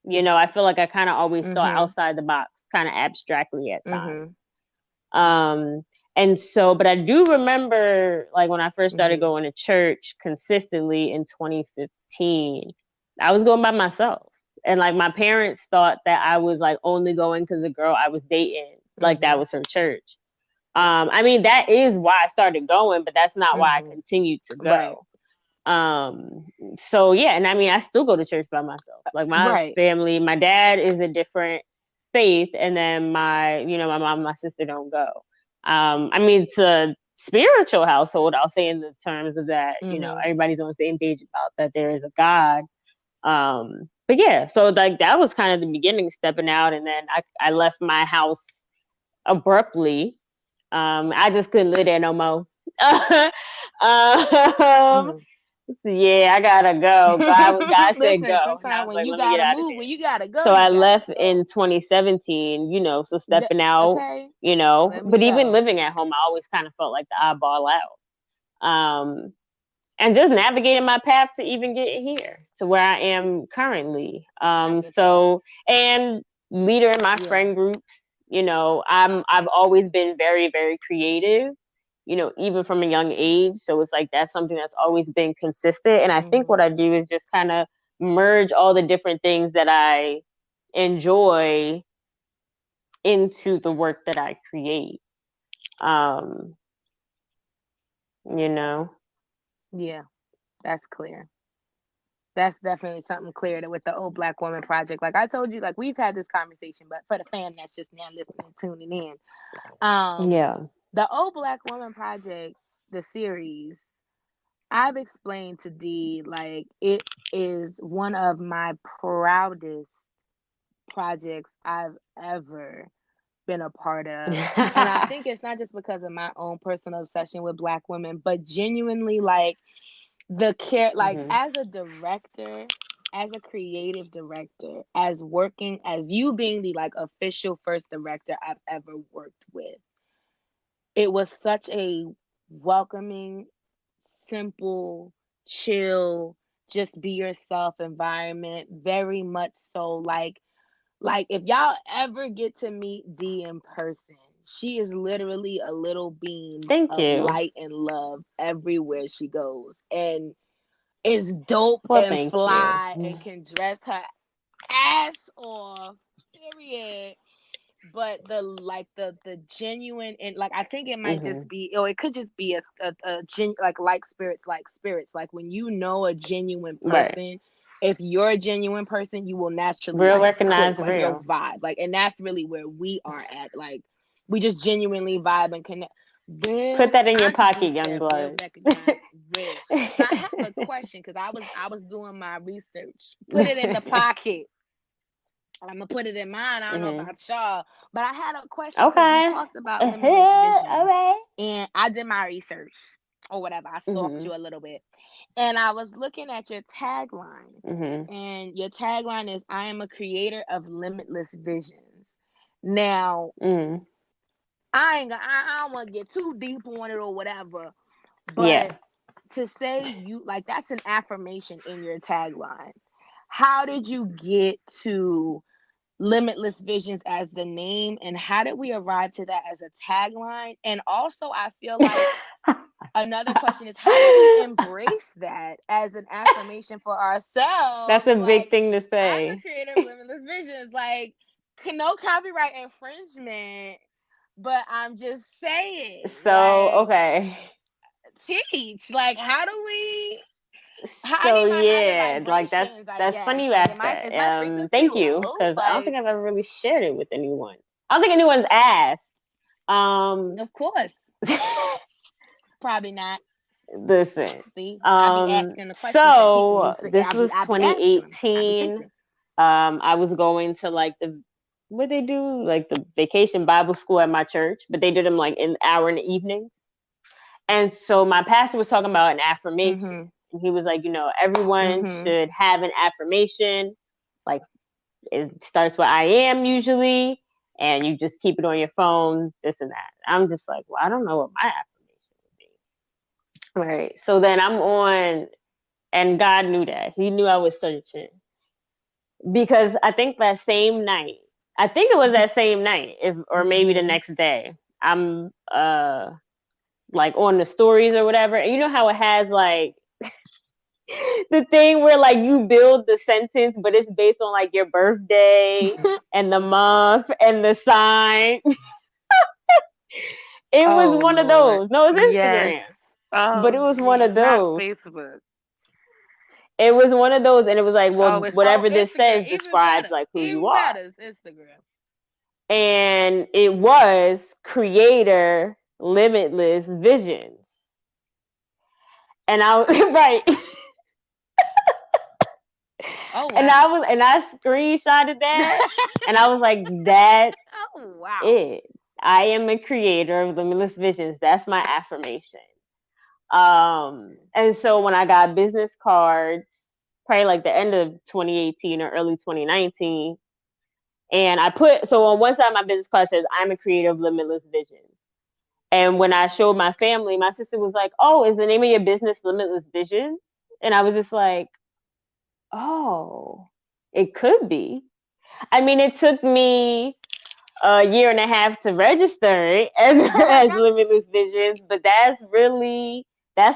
You know, I feel like I kind of always thought outside the box, kind of abstractly at times. And so, but I do remember like when I first started going to church consistently in 2015, I was going by myself. And like my parents thought that I was like only going because the girl I was dating, like that was her church. I mean, that is why I started going, but that's not why I continued to go. So yeah, and I mean, I still go to church by myself. Like my family, my dad is a different faith, and then my mom and my sister don't go. I mean, it's a spiritual household, I'll say, in the terms of that, everybody's on the same page about that there is a God. But yeah, so like that was kind of the beginning, stepping out, and then I left my house abruptly. I just couldn't live there no more. Yeah, I gotta go. God said Listen, go, and I sometimes was when like, you let me get gotta out of move, when here. you gotta go, So you I gotta left go. in 2017, so stepping out, Okay. but even living at home, I always kind of felt like the oddball out. And just navigating my path to even get here to where I am currently. So, and leader in my friend groups, I've always been very, very creative, even from a young age. So it's like that's something that's always been consistent. And I think what I do is just kind of merge all the different things that I enjoy into the work that I create. Um, you know. Yeah, that's clear. That's definitely something clear that with the Old Black Woman Project. Like I told you, like we've had this conversation, but for the fan that's just now listening, tuning in, Yeah. the Old Black Woman Project, the series, I've explained to D like it is one of my proudest projects I've ever been a part of. And I think it's not just because of my own personal obsession with Black women, but genuinely like as a director, as a creative director, as working as you being the like official first director I've ever worked with, it was such a welcoming, simple, chill, just be yourself environment. Very much so like if y'all ever get to meet D in person, she is literally a little beam Thank of you. light and love everywhere she goes. And is dope Well, and thank fly you. and can dress her ass off, period. But the genuine, and like I think it might just be, or it could just be like spirits. Like when you know a genuine person, Right. if you're a genuine person, you will naturally Real like recognize click, like you'll real. vibe. Like, and that's really where we are at. Like we just genuinely vibe and connect. Real. Put that in your Auntie D pocket, young said real blood. recognize real. So I have a question because I was doing my research. Put it in the pocket. I'm gonna put it in mine. I don't know about y'all, but I had a question because you Okay. talked about limitless All visions, right. and I did my research or whatever. I stalked you a little bit, and I was looking at your tagline, and your tagline is "I am a creator of limitless visions." Now, I don't want to get too deep on it or whatever, but Yeah. to say you like that's an affirmation in your tagline. How did you get to Limitless Visions as the name, and how did we arrive to that as a tagline? And also, I feel like another question is how do we embrace that as an affirmation for That's ourselves? a big Like, thing to I'm a say. creator of Limitless Visions, like, no copyright infringement, but I'm just saying, So, like, okay. teach, like, how do we? I So need my higher yeah, like vibrations, I that's guess. funny you Like, asked that. is my frequency Thank you, low? because I don't Like, think I've ever really shared it with anyone. I don't think anyone's asked. Of course. Probably not. Listen. See, I be asking the questions that people So need to. this was I be asking them. I be 2018. thinking. I was going to like what they do, like the vacation Bible school at my church, but they did them like an hour in the evenings. And so my pastor was talking about an affirmation. Mhm. And he was like, everyone Mhm. should have an affirmation. Like it starts with I am usually, and you just keep it on your phone, this and that. I'm just like, well, I don't know what my affirmation would be. Right. So then I'm on, and God knew that. He knew I was searching. Because I think that same night, I think it was that same night, or maybe the Mhm. next day, I'm like on the stories or whatever. And you know how it has like the thing where like you build the sentence, but it's based on like your birthday and the month and the sign. It was Oh one of Lord. those. No, it's Yes. Instagram, but Oh it was one geez, of not those. Facebook. It was one of those, and it was like, Oh, well, it's whatever this Instagram. says Even describes better. like who you Even are. better. It's Instagram. And it was creator limitless visions. And I was right. Oh And wow. I screenshotted that and I was like, that's Oh wow. it. I am a creator of limitless visions. That's my affirmation. And so when I got business cards, probably like the end of 2018 or early 2019, and I put, so on one side of my business card says, I'm a creator of limitless visions. And when I showed my family, my sister was like, oh, is the name of your business Limitless Visions? And I was just like, oh, it could be. I mean, it took me a year and a half to register it as Limitless Visions, but that's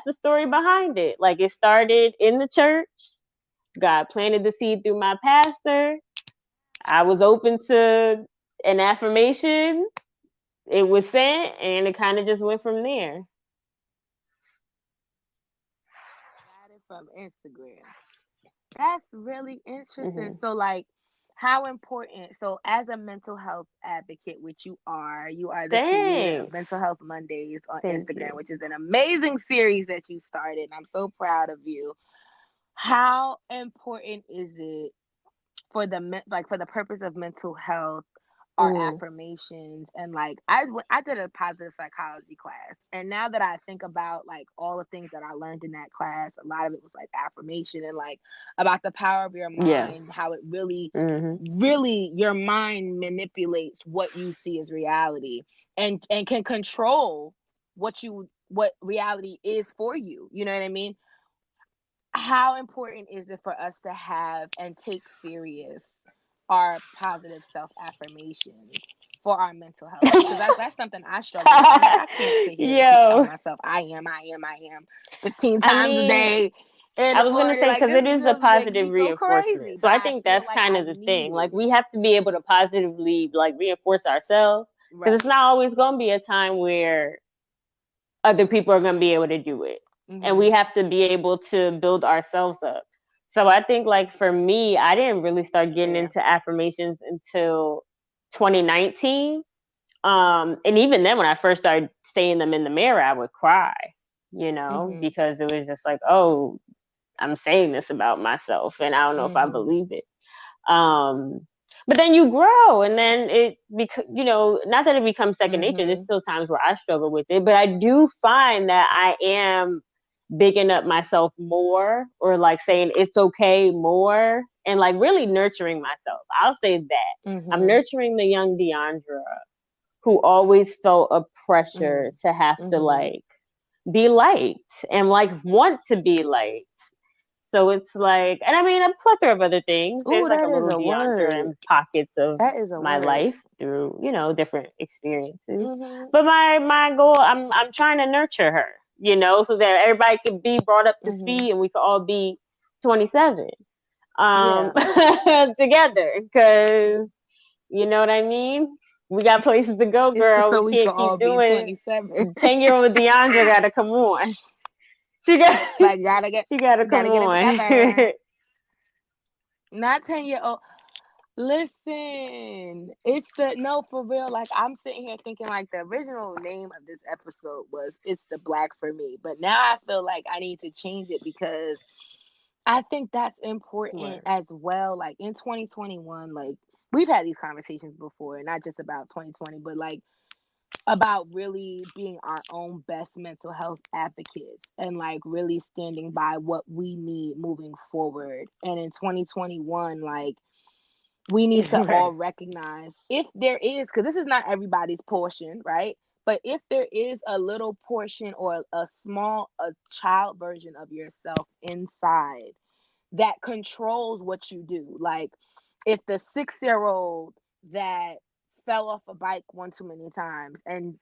the story behind it. Like it started in the church. God planted the seed through my pastor. I was open to an affirmation. It was sent, and it kind of just went from there. Got it from Instagram. That's really interesting. Mm-hmm. So like how important, so as a mental health advocate, which you are the creator of Thanks. Mental Health Mondays on Thank Instagram, you. which is an amazing series that you started. I'm so proud of you. How important is it for like for the purpose of mental health, our Mm, affirmations? And like I did a positive psychology class, and now that I think about like all the things that I learned in that class, a lot of it was like affirmation and like about the power of your yeah. mind, how it really Mm-hmm. really your mind manipulates what you see as reality, and can control what reality is for you, you know what I mean? How important is it for us to have and take serious our positive self affirmations for our mental health? Because that's something I struggle with. I'm like, I can't sit here and keep telling Yo, myself I am 15 I times a mean, day in I the was gonna morning. say Like because this it is a just makes positive me go reinforcement. crazy. So But I I think feel that's like kind I of the need thing. Like it. we have to be able to positively like reinforce ourselves because it's Right. not always gonna be a time where other people are gonna be able to do it, and Mhm. we have to be able to build ourselves up. So I think like for me, I didn't really start getting Fair. into affirmations until 2019. And even then, when I first started saying them in the mirror, I would cry, Mhm. because it was just like, oh, I'm saying this about myself, and I don't know if I Mhm. believe it. Um, but then you grow, and then not that it becomes second nature. There's Mhm. still times where I struggle with it, but I do find that I am bigging up myself more, or like saying it's okay more, and like really nurturing myself. I'll say that I'm Mhm. nurturing the young Diandra who always felt a pressure Mhm. to have to Mhm. like be liked and like want to be liked. So it's like, and I mean, a plethora of other things. There's Ooh, like a that is little a Deandra word. in pockets of That is a my word. life through, different experiences. Mhm. But my goal, I'm trying to nurture her, so that everybody can be brought up to Mhm. speed and we can all be 27 Yeah. together, because you know what I mean? We got places to go, It's girl. so We we could can't all keep be doing 27. 10-year-old Deandra gotta come on. She got Like she gotta come gotta get it on. together. Not 10-year old. Listen, it's the no for real. Like I'm sitting here thinking like the original name of this episode was "It's the Black for Me," but now I feel like I need to change it because I think that's important Right. as well. Like in 2021, like we've had these conversations before, not just about 2020, but like about really being our own best mental health advocates and like really standing by what we need moving forward. And in 2021, like we need to all Right. recognize if there is, because this is not everybody's portion, right? But if there is a little portion or a child version of yourself inside that controls what you do, like if the 6 year old that fell off a bike one too many times and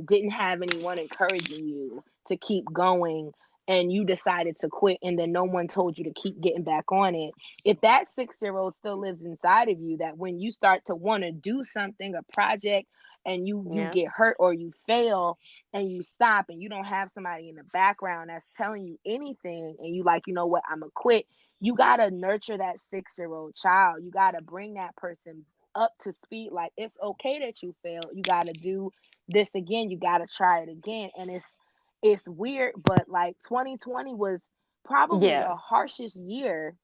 didn't have anyone encouraging you to keep going and you decided to quit and then no one told you to keep getting back on it, if that 6 year old still lives inside of you, that when you start to want to do something, a project, and you Yeah. get hurt or you fail and you stop and you don't have somebody in the background that's telling you anything and you like, you know what, I'm gonna quit. You gotta nurture that 6 year old child. You gotta bring that person up to speed. Like it's okay that you failed. You gotta do this again. You gotta try it again. And it's weird, but like 2020 was probably Yeah. the harshest year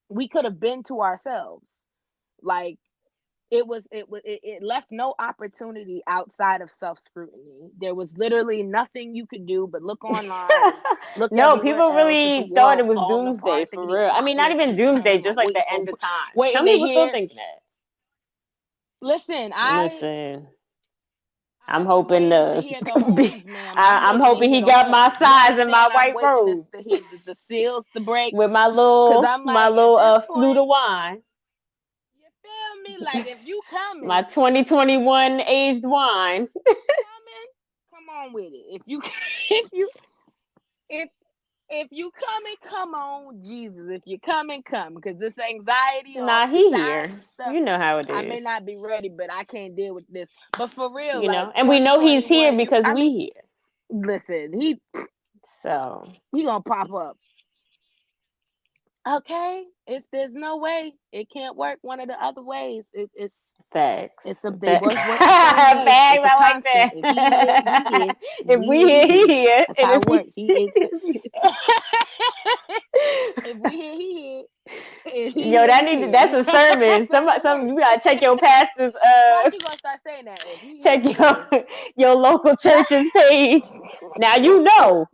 we could have been to ourselves. Like it left no opportunity outside of self scrutiny. There was literally nothing you could do but look online and look No, everywhere people else at the really thought world it was falling doomsday apart, for thinking they real. I mean, popping not into even Ukraine, doomsday, like just like the end of time. Some waiting to people still hear. think that. Listen, Listen, I'm I was hoping waiting to to hear the be. horns, ma'am. I'm I'm waiting to hoping hear he the got my horns. You size and my understand? I'm white waiting robe to hear the seals to break. with Cause I'm my like, at little this flute point, of wine, you feel me? Like if you my coming, 2021 aged wine. coming, come on with it. If you if you if if you coming, come on, Jesus. If you coming, come. Because this anxiety, all Nah, this he here. anxiety stuff, You know how it I may is. not be ready, but I can't deal with this. But for real, You like know, and we know he's here 2021, because we here. listen, So he gonna pop up. Okay, there's no way it can't work one of the other ways. facts. They Facts. both work the same way. Facts. It's a I like constant. If he here, we here. that. If If we we here, here, he he here. here. That's And how if it works. He is. he If we here, he here. If he yo, here, we here. that's a sermon. That's how it Some works. you gotta check your pastor's Why you gonna start saying that? If he here, check we here. your local church's page. Now you know.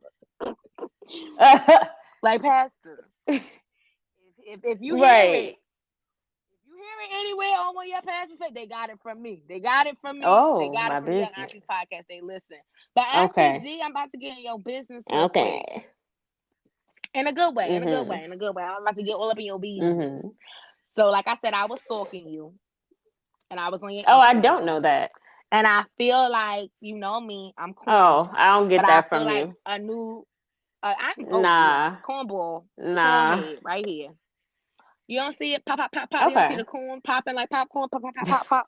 Like pastor, if you hear it, Right. if you hear it anywhere on one of your pastors' page, they got it from me. They got it from me. They Oh, got it my from the Young business. Aunties podcast. They listen. But Auntie Okay. D, I'm about to get in your business real quick. Okay. In a good way, in a good way, Mhm. in a good way. I'm about to get all up in your business. Mhm. So, like I said, I was stalking you, and I was on your Oh, I don't know Instagram, that. and I feel like you know me, I'm corny, Oh, I don't but get I that feel from like you. a new, oh yeah, Nah. cornball, Nah. cornhead right here. You don't see it, pop, pop, pop, pop. You don't see Okay. the corn popping like popcorn, pop, pop, pop, pop, pop.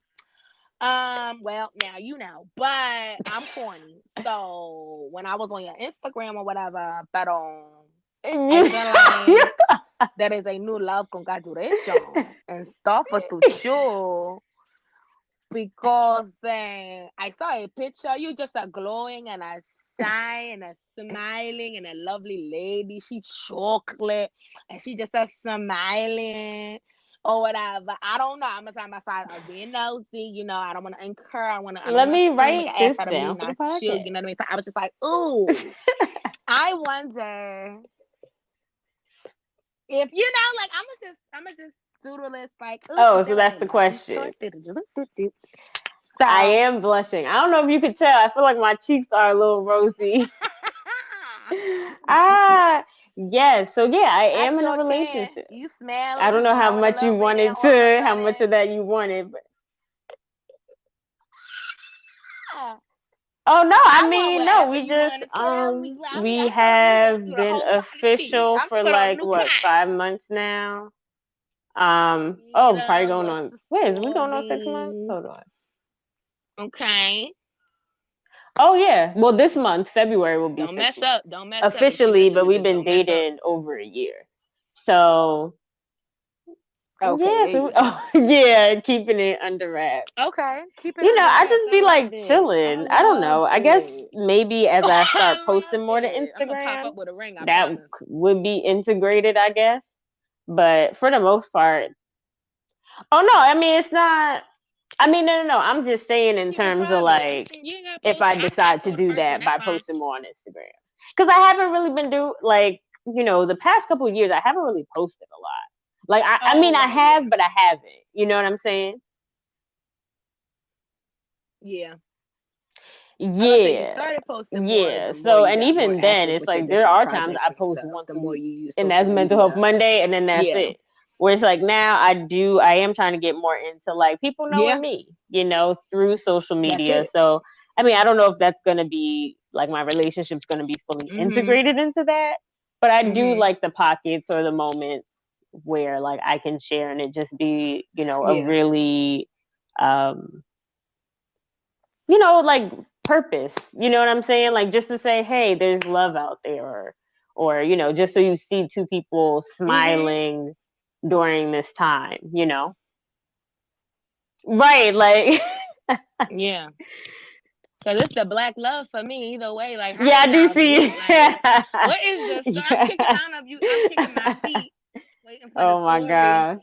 Well, now you know, but I'm corny. So when I was on your Instagram or whatever, but I feel like there is a new love congratulations and stuff for to show because I saw a picture. You just a glowing and a shy and a smiling and a lovely lady. She chocolate and she just a smiling or whatever. I don't know. I'm gonna side. I was being nosy. You know, I don't want to incur. I don't Let want to me scream like write an ass this out of me, down for the not you. podcast. You know what I mean? So I was just like, ooh. I wonder if you know, like I'm gonna just doodle this like, ooh, is Oh, so there that's a the lovely question. story? I So am blushing. I don't know if you could tell. I feel like my cheeks are a little rosy. Ah, yes. So yeah, I I am in a sure can. relationship. You I don't smelling, know how blowing a much you little bit, wanted all of a to, how much sudden. of that you wanted, but Ah, oh no, I I want mean no, whatever we you just want to tell me. we I told you we gonna have do the been whole policy. official I'm for put on a like new what, pot. 5 months now. Oh, probably Nita, going what's on. the Wait, is we going on 6 months? story? Hold on. Okay. Oh yeah. Well, this month, February will be Don't six mess up. months Don't mess up. If you officially, just but we've been don't mess up. dating over a year. So Okay, Yeah, there so you go. yeah, keeping it under wraps. Okay, keep it under I wraps. just I be love like it. I chilling. I don't love know. I guess it. maybe as I start I love posting more to it. I'm gonna pop Instagram, up with a ring. I that promise. would be integrated, I guess. But for the most part, oh no, I mean it's not. I mean no. I'm just saying in Keep it terms of private. I like mean, you ain't gotta if post I it. I decide to post do personally. that That's by fine. posting more on Instagram, because I haven't really been like the past couple of years I haven't really posted a lot. Like I Oh mean I right, yeah, have, but I haven't. You know what I'm saying? yeah. I was gonna say you Yeah. started posting more Yeah. the more So, you and got more even then, active it's with your like there different are times projects I and post stuff. once The a more week, you use and that's social Mental Health media. Monday, and then that's Yeah, it. Where it's like now I am trying to get more into like people knowing yeah. me, through social That's media. it. So, I mean, I don't know if that's going to be like my relationship's going to be fully Mhm. integrated into that, but I do Mhm. like the pockets or the moments where like I can share and it just be, a Yeah. really, um, like purpose. You know what I'm saying? Like just to say, hey, there's love out there, or just so you see two people Mhm. smiling during this time. Right, like Yeah. Cause it's the black love for me either way. Like yeah, how I do y'all see. get like what is this? So I'm kicking. Yeah. I don't know if you. I'm kicking my feet, waiting for the Oh my story. gosh.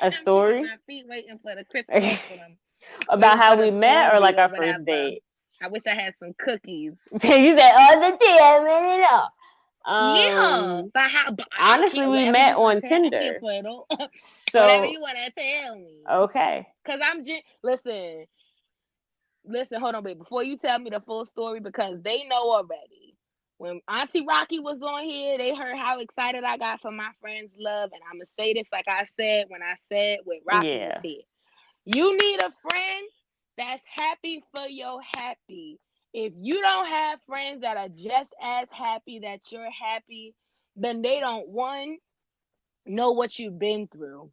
A I'm kicking story my feet, waiting for the Krispy Kreme for them. about Waiting how for we the met or story like or our first whatever. date. I wish I had some cookies. You said all the time. Yeah, Um, but how? But I'm honestly, here. we Whatever you met want on to tell, I'm here Tinder. for it. All. Whatever So you want to tell me. okay. Cause listen, listen. Hold on, wait. Before you tell me the full story, because they know already. When Auntie Rocky was on here, they heard how excited I got for my friend's love, and I'm gonna say this like I said when I said when Rocky was Yeah. here. You need a friend that's happy for your happy. If you don't have friends that are just as happy that you're happy, then they don't, one, know what you've been through.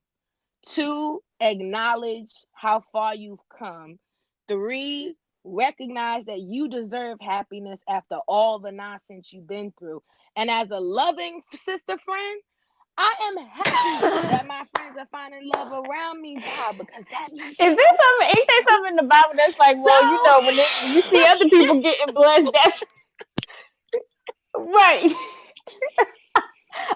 Two, acknowledge how far you've come. Three, recognize that you deserve happiness after all the nonsense you've been through. And as a loving sister friend, I am happy that my friends are finding love around me. Why? Because that means Is they there don't something? Ain't there something in the Bible that's like, well, when you see other so people getting blessed, that's right.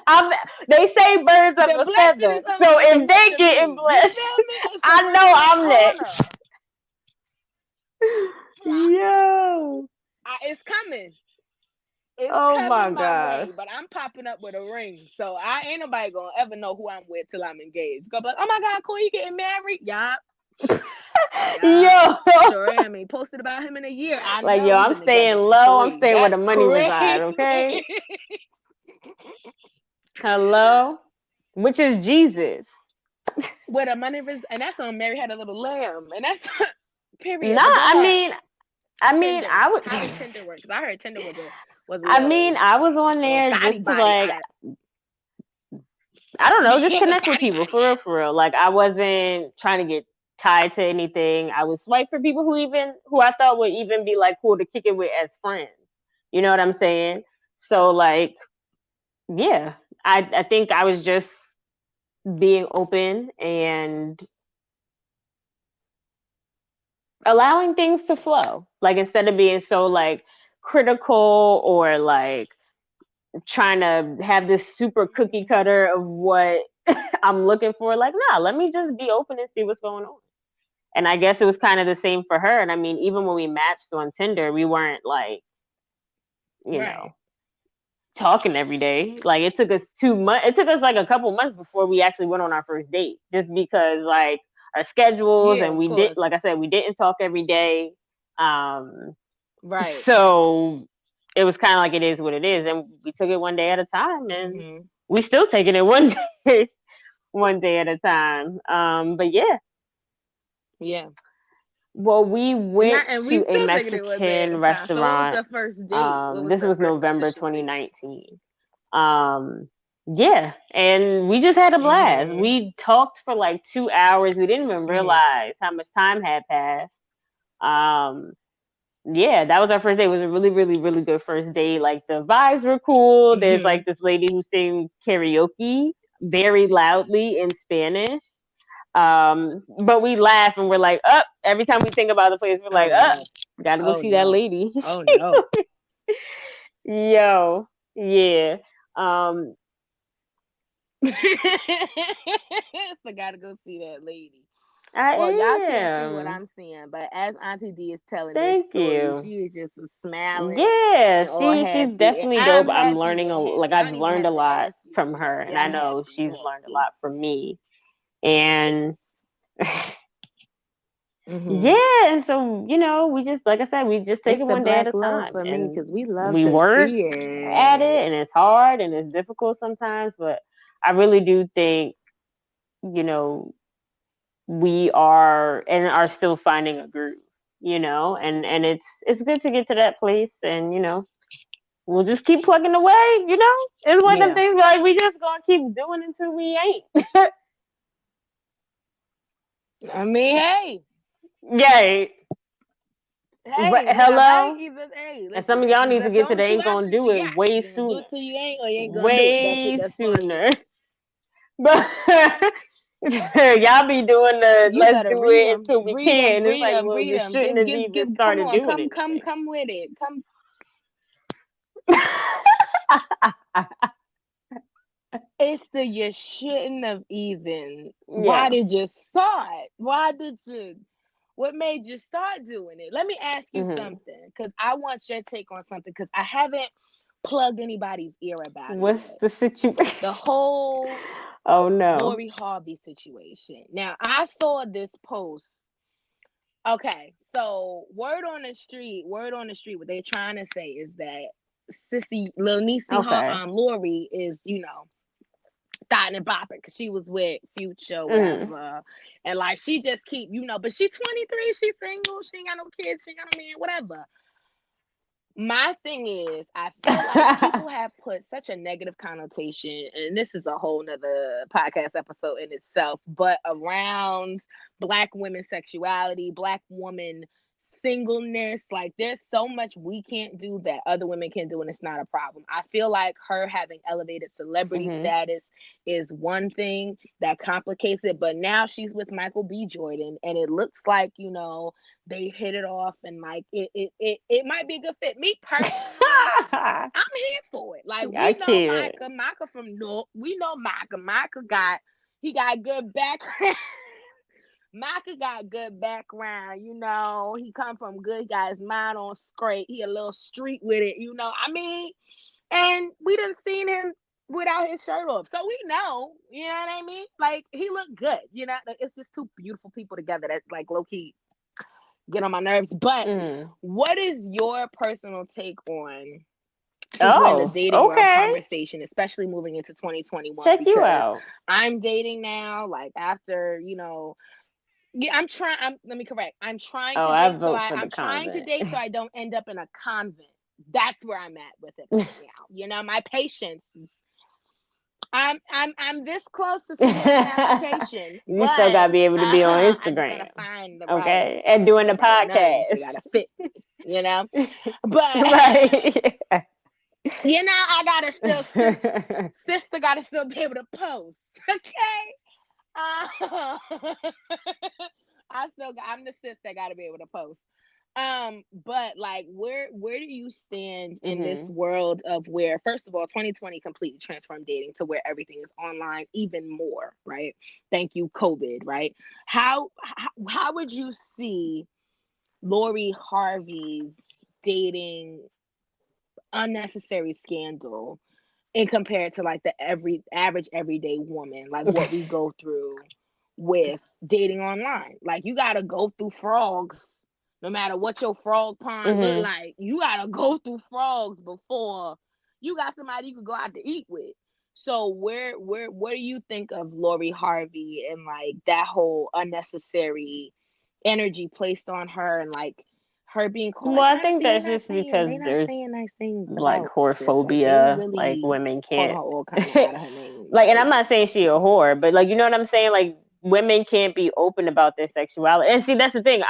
I'm, they say birds of the a blessing feather, is so only if around they getting me. You blessed, feel me? It's I know around the I'm corner. next. Yo, It's coming. It's oh my coming my gosh. way, but I'm popping up with a ring, so I ain't nobody gonna ever know who I'm with till I'm engaged. Go be like, oh my god, cool, you getting married? Yup, yup, Yo, sure am. Ain't posted about him in a year. I like know yo, we've I'm been staying together for low. I'm 3. staying where the That's money reside. crazy. Okay. Hello, which is Jesus. Where the money is, and that's on Mary Had a Little Lamb, and that's period. Nah, But go I ahead. mean, I mean, Tinder. I would. How did Tinder work? Because I heard Tinder was I mean, I was on a little there thotty just to body like, app. I don't know, just It was connect with thotty people body for real, app. for real. Like I wasn't trying to get tied to anything. I would swipe for people who I thought would even be like cool to kick it with as friends. You know what I'm saying? So like, yeah, I think I was just being open and allowing things to flow. Like instead of being so like critical or like trying to have this super cookie cutter of what I'm looking for. Like, nah, let me just be open and see what's going on. And I guess it was kind of the same for her. And I mean, even when we matched on Tinder, we weren't like, you Right. know, talking every day. Like it took us 2 months. It took us like a couple months before we actually went on our first date, just because like our schedules Yeah, and of we did, course. like I said, we didn't talk every day. Um, Right. so it was kind of like it is what it is, and we took it one day at a time, and Mhm. we still taking it one day, one day at a time. But yeah, Yeah. well, we went And we to a still taking it one day at Mexican a time. So what was restaurant. the first date? What was This the was first November official date? 2019. Um, yeah, and we just had a blast. Mhm. We talked for like 2 hours. We didn't even Mhm. realize how much time had passed. Um, yeah, that was our first date. It was a really, really, really good first date. Like the vibes were cool. There's Mhm. like this lady who sings karaoke very loudly in Spanish. But we laugh and we're like, up. Every time we think about the place, we're Oh like, up. no. Gotta go Oh see that no. lady. Oh no. Yo, yeah. Um, So gotta go see that lady. I Well, y'all can't see what am. I'm seeing, but as Auntie D is telling this Thank story, you. she is just smiling Yeah, and all she's happy. And definitely I'm dope. I'm happy learning you're like happy. I I've don't even learned a have to lot ask you from to be her, and happy. I I'm know happy she's you're learned a happy. lot from me. And Hmm. yeah, and so we just like I said, we just take It's it the one day at black a love time, for me and because we love we to work see at it. it, and it's hard and it's difficult sometimes, but I really do think you know we are still finding a groove, and it's good to get to that place, and we'll just keep plugging away. It's one of them Yeah. things like we just gonna keep doing until we ain't. I mean, hey, Yay. hey, I might Hello. even, hey, And some listen, of y'all need to that's the get to only the two ain't gonna options do you it got. way You're going to do sooner. it till you ain't or you ain't going to do it. That's it. Way That's all it is. sooner. But y'all be doing the You let's better do read it them, until we read them, can. It's read like, them, well, read you them. shouldn't have even Come started on, doing come with it. Come, anything. it's the you shouldn't have even. Why Yeah. did you start? Why did you? What made you start doing it? Let me ask you Hmm. something, because I want your take on something, because I haven't plugged anybody's ear about it What's yet. the The situation? whole Oh no. Lori Harvey situation. Now, I saw this post. Okay, so word on the street, what they're trying to say is that Sissy, Lil Niecy, Okay. Lori is, thotting and bopping because she was with Future, Hmm. whatever, and like she just keep, but she's 23, she's single, she ain't got no kids, she ain't got no man, whatever. My thing is, I feel like people have put such a negative connotation, and this is a whole nother podcast episode in itself, but around Black women's sexuality, Black woman singleness, like there's so much we can't do that other women can do, and it's not a problem. I feel like her having elevated celebrity Hmm. status is one thing that complicates it, but now she's with Michael B. Jordan, and it looks like, they hit it off, and like it might be a good fit. Me personally, I'm here for it. Like I we know can't. Micah from North. We know Micah. He got good background. Micah got good background. He come from good. He got his mind on straight. He a little street with it. I mean, and we done seen him without his shirt off, so we know. You know what I mean? Like he looked good. It's just two beautiful people together that like low key get on my nerves. But Mm. what is your personal take on, since we're in the Oh, dating world okay. conversation, especially moving into 2021, Check you because out. I'm dating now, like after, yeah, let me correct. I'm trying Oh, to I date so vote for the I'm trying to convent. date so I don't end up in a convent. That's where I'm at with it right now. My patience. I'm this close to submitting an application, You still gotta but be able to be on I just gotta Instagram, find okay? And doing the the right nuns. They podcast. gotta fit me, you know. But Right. I gotta still sister gotta still be able to post. Okay. I'm the sister that gotta be able to post. But like where do you stand in this Hmm. world of where, first of all, 2020 completely transformed dating to where everything is online even more, right? Thank you, COVID, right? How would you see Lori Harvey's dating unnecessary scandal in compared to like the average everyday woman, like what we go through with dating online? Like you gotta go through frogs, no matter what your frog pond look Hmm. like. You gotta go through frogs before you got somebody you could go out to eat with. So what do you think of Lori Harvey and like that whole unnecessary energy placed on her, and like her being called Well, like I not think saying that's nice just things, because they not there's saying nice things like about sis. Like they whorephobia. Like really women calling can't her all kind of out of her name. like, and I'm Like, not saying she a whore, but like you know what I'm saying? Like women can't be open about their sexuality. And see, that's the thing.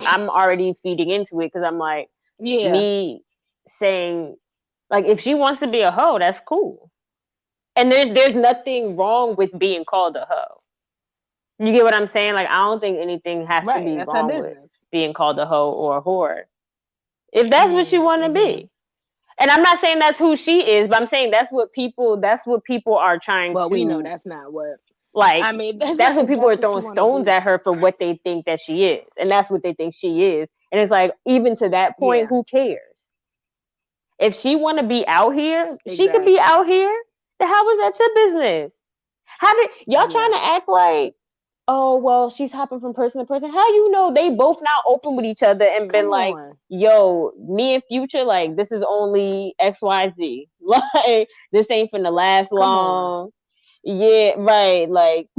I'm already feeding into it because I'm like yeah, me saying like if she wants to be a hoe, that's cool. And there's nothing wrong with being called a hoe. You get what I'm saying? Like, I don't think anything has to Right. be That's her wrong with business. being called a hoe or a whore. If that's what you want to Mm-hmm. be. And I'm not saying that's who she is, but I'm saying that's what people are trying Well, we know to, that's not what. like, I mean, that's that's not what people are exactly what throwing you want to stones be. at her for what they think that she is. And that's what they think she is. And it's like, even to that point, Yeah. who cares? If she want to be out here, she could be Exactly. out here. The hell is that your business? How did y'all trying Yeah. to act like, oh well, she's hopping from person to person? How you know they both now open with each other and been Come like, on. yo, me and Future, like, this is only XYZ. Like, this ain't finna last Come on. long. Yeah, right. Like,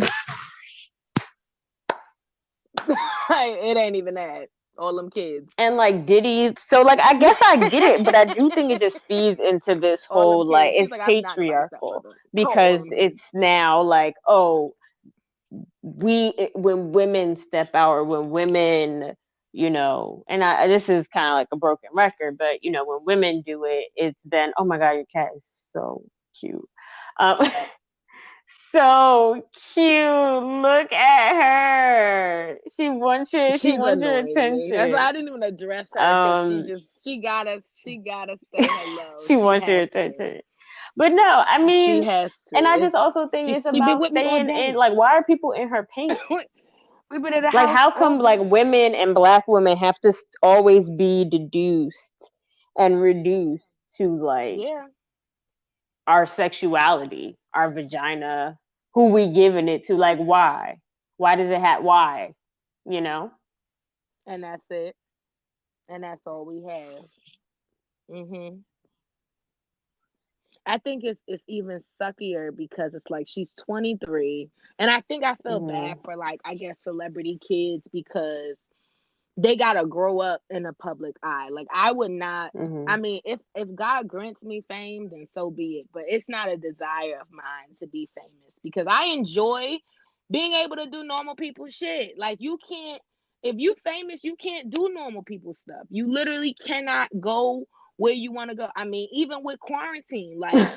It ain't even that. All them kids. and like Diddy, so like, I guess I get it, but I do think it just feeds into this All them whole, like, kids. She's it's like, I'm not nobody's patriarchal stepmother. All because them kids. it's now like, oh, when women step out, or when women, and this is kind of like a broken record, but when women do it, it's then, oh my god, your cat is so cute. um so cute, look at her, she She's wants your annoying me. That's why attention. I didn't even address her because um she gotta say hello. she She wants your has to. attention. But no, I She mean, has and I to. just also think it's She been about with me all staying in, day. like, why are people in her pants? We've been in the Like, house how all come, like, day. women and black women have to always be deduced and reduced to, like, Yeah, our sexuality, our vagina, who we giving it to? Like, why does it have, why, you know and that's it. And that's all we have. Mhm. I think it's even suckier because it's like she's 23, and I think I feel bad hmm for, like, I guess celebrity kids because they gotta grow up in a public eye. Like, I would not. I hmm mean, if God grants me fame, then so be it. But it's not a desire of mine to be famous because I enjoy being able to do normal people shit. Like, you can't. If you famous, you can't do normal people stuff. You literally cannot go where you want to go. I mean, even with quarantine, like,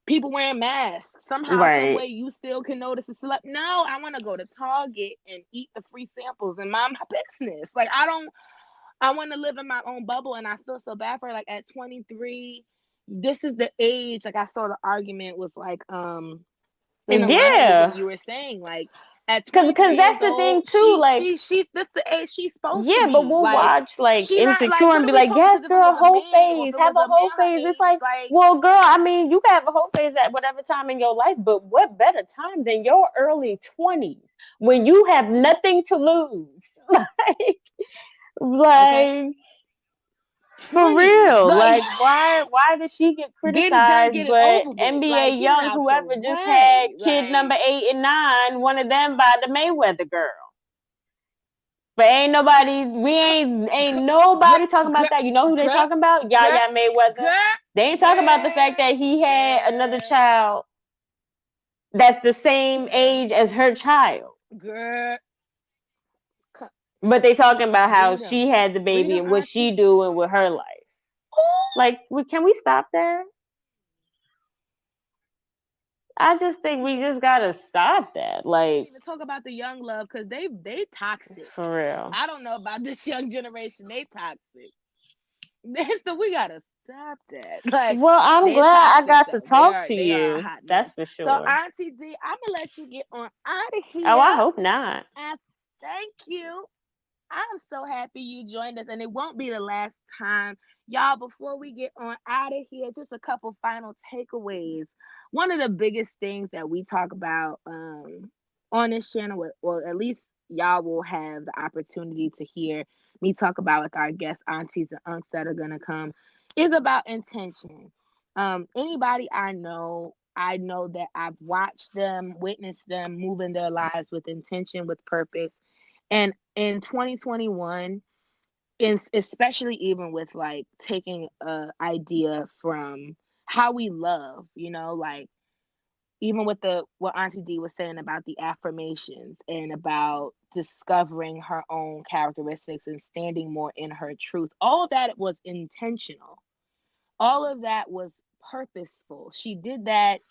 people wearing masks. Somehow, some way, right. you still can notice a celeb. No, I want to go to Target and eat the free samples and mind my business. Like, I don't. I want to live in my own bubble, and I feel so bad for her. Like, at 23, this is the age. Like, I saw the argument was like, in alignment with what Yeah, you were saying. Like, at because 23 years that's the thing old, too, like, she's this the age she's supposed to yeah, but be. we'll Like, watch, like, she not like, Insecure what and are be we like, supposed? yes, Because if it girl, was a whole man or if phase, it have was a a man whole her phase. It's age, like, like, well, girl, I mean, you can have a whole phase at whatever time in your life, but what better time than your early 20s when you have nothing to lose? okay, Like, for 20s, real. like, Like, why did she get get it done, criticized, get it but over with, NBA like, get it Young, out the whoever just had way, kid number like. 8 and 9, one of them by the Mayweather girl? But ain't Girl, nobody talking girl, about that. You know who they girl, talking about? girl, Yaya Mayweather. girl, They ain't talking about the fact girl, that he had another girl, child that's the same age as her child. girl. But they talking about how Read she them. had the Read baby them, and what she Auntie. doing with her life. Ooh. Like, can we stop that? I just think we just gotta stop that. Can't Like, even talk about the young love because they toxic. for real. I don't know about this young generation. They toxic. So we gotta stop that. Like, Well, I'm they're glad I toxic got to though. talk to They are a you. hot That's mess. for So, sure. Auntie D, I'm gonna let you get on out of Oh, here. I hope not. And thank you. I'm so happy you joined us, and it won't be the last time. Y'all, before we get on out of here, just a couple final takeaways. One of the biggest things that we talk about on this channel, or at least y'all will have the opportunity to hear me talk about with our guest aunties and unks that are going to come, is about intention. Anybody I know that I've watched them, witnessed them moving their lives with intention, with purpose. And in 2021, especially even with, like, taking a idea from how we love, like, even with the what Auntie D was saying about the affirmations and about discovering her own characteristics and standing more in her truth, all of that was intentional. All of that was purposeful. She did that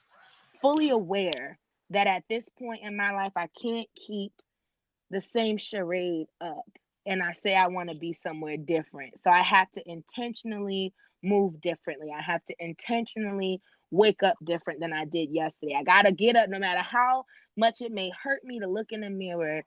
fully aware that at this point in my life, I can't keep the same charade up and I say I want to be somewhere different. So I have to intentionally move differently. I have to intentionally wake up different than I did yesterday. I got to get up no matter how much it may hurt me to look in the mirror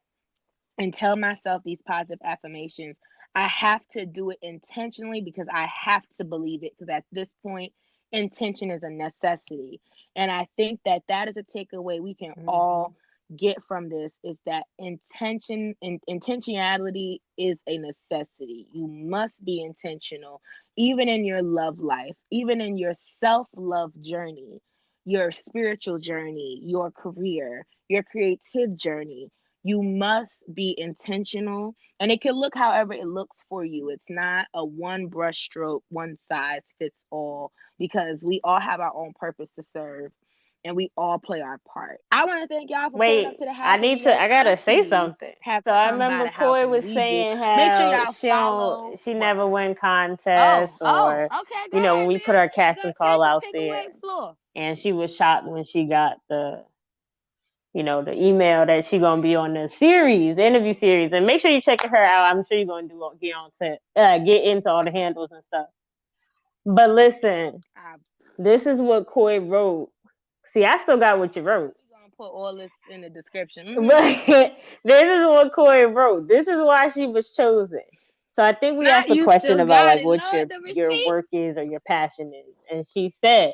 and tell myself these positive affirmations. I have to do it intentionally because I have to believe it, because at this point, intention is a necessity. And I think that that is a takeaway we can all get from this, is that intentionality is a necessity. You must be intentional, even in your love life, even in your self-love journey, your spiritual journey, your career, your creative journey. You must be intentional, and it can look however it looks for you. It's not a one brush stroke, one size fits all, because we all have our own purpose to serve and we all play our part. I want to thank y'all for pulling up Wait, to the house, and the young I gotta say aunties something. have So I come by remember the house Koi and was we did. saying Make sure how y'all follow she what? never win Oh, contests, oh, or okay, go when ahead, we put our sis. casting Take call out take there, away the floor. and she was shocked when she got the email that she gonna be on the interview series, and make sure you check her out. I'm sure you're gonna get into all the handles and stuff. But listen, this is what Koi wrote. See, I still got what you wrote. We're gonna put all this in the description. But this is what Koi wrote. This is why she was chosen. So I think we Not asked a you question still about got like it. what Lord, the your receipt. work is or your passion is, and she said,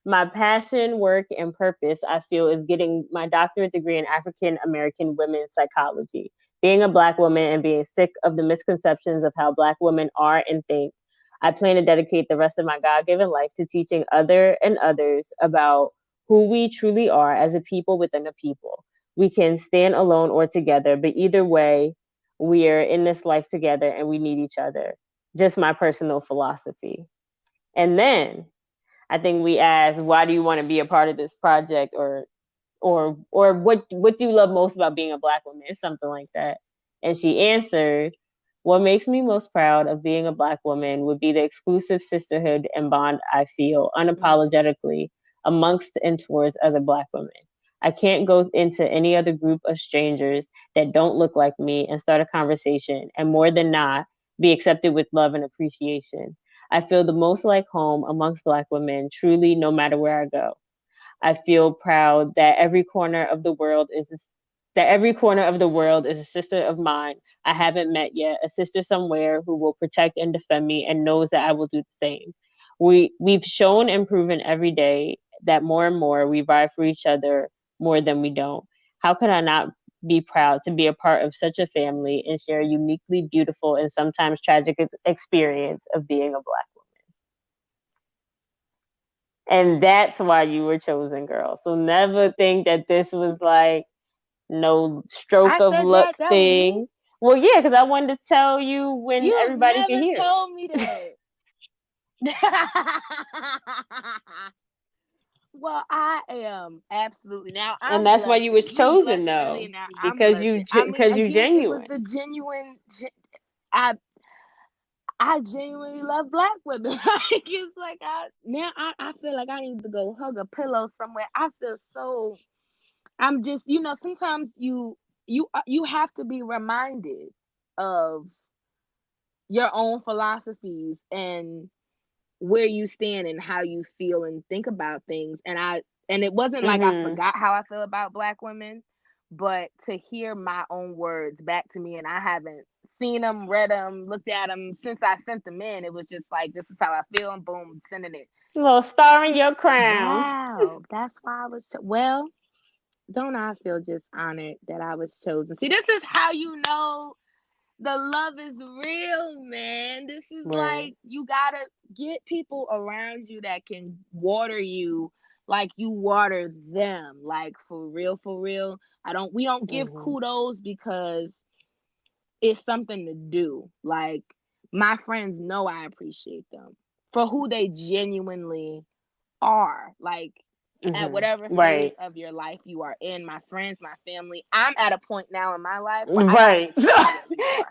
"My passion, work, and purpose, I feel, is getting my doctorate degree in African American women's psychology. Being a Black woman and being sick of the misconceptions of how Black women are and think, I plan to dedicate the rest of my God given life to teaching others about who we truly are as a people within a people. We can stand alone or together, but either way, we are in this life together and we need each other. Just my personal philosophy." And then I think we asked, why do you want to be a part of this project, or what do you love most about being a Black woman? It's something like that. And she answered, what makes me most proud of being a Black woman would be the exclusive sisterhood and bond I feel unapologetically amongst and towards other Black women. I can't go into any other group of strangers that don't look like me and start a conversation, and more than not, be accepted with love and appreciation. I feel the most like home amongst Black women, truly, no matter where I go. I feel proud that every corner of the world is a sister of mine I haven't met yet, a sister somewhere who will protect and defend me and knows that I will do the same. We've shown and proven every day that more and more we vie for each other more than we don't. How could I not be proud to be a part of such a family and share a uniquely beautiful and sometimes tragic experience of being a Black woman? And that's why you were chosen, girl. So never think that this was like no stroke I of said luck that was me. thing. Well, yeah, because I wanted to tell you when You've everybody could never hear it. told me that. Well, I am absolutely, now And I'm that's why you was blushing. You was chosen, blushing earlier. though, Now I'm because blushing. I mean, you again, it was genuine. the genuine. I genuinely love Black women. Like, it's like I feel like I need to go hug a pillow somewhere. I feel so. I'm just, sometimes you have to be reminded of your own philosophies and where you stand and how you feel and think about things. And it wasn't like I forgot how I feel about Black women, but to hear my own words back to me, and I haven't seen them, read them, looked at them since I sent them in. It was just like, this is how I feel, and boom, sending it. A little star in your crown. Wow, that's why I was well. Don't I feel just honored that I was chosen? See, this is how you know the love is real, man. This is like, you gotta get people around you that can water you like you water them. Like, for real, for real. We don't give kudos because it's something to do. Like, my friends know I appreciate them for who they genuinely are. Like, at whatever phase of your life you are in, my friends, my family, I'm at a point now in my life where I know you are.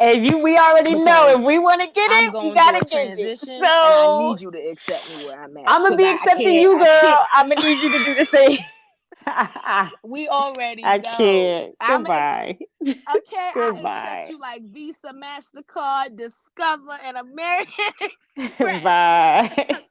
And we already know Because if we want to get I'm it, we going through gotta a get it. transition and I So need you to accept me where I'm at. I'm gonna Because be I accepting can't, you, I can't. girl. I'm gonna need you to do the same. We already I know. can't. Goodbye. Okay, I accept Goodbye. you like Visa, MasterCard, Discover, and American Express. Bye.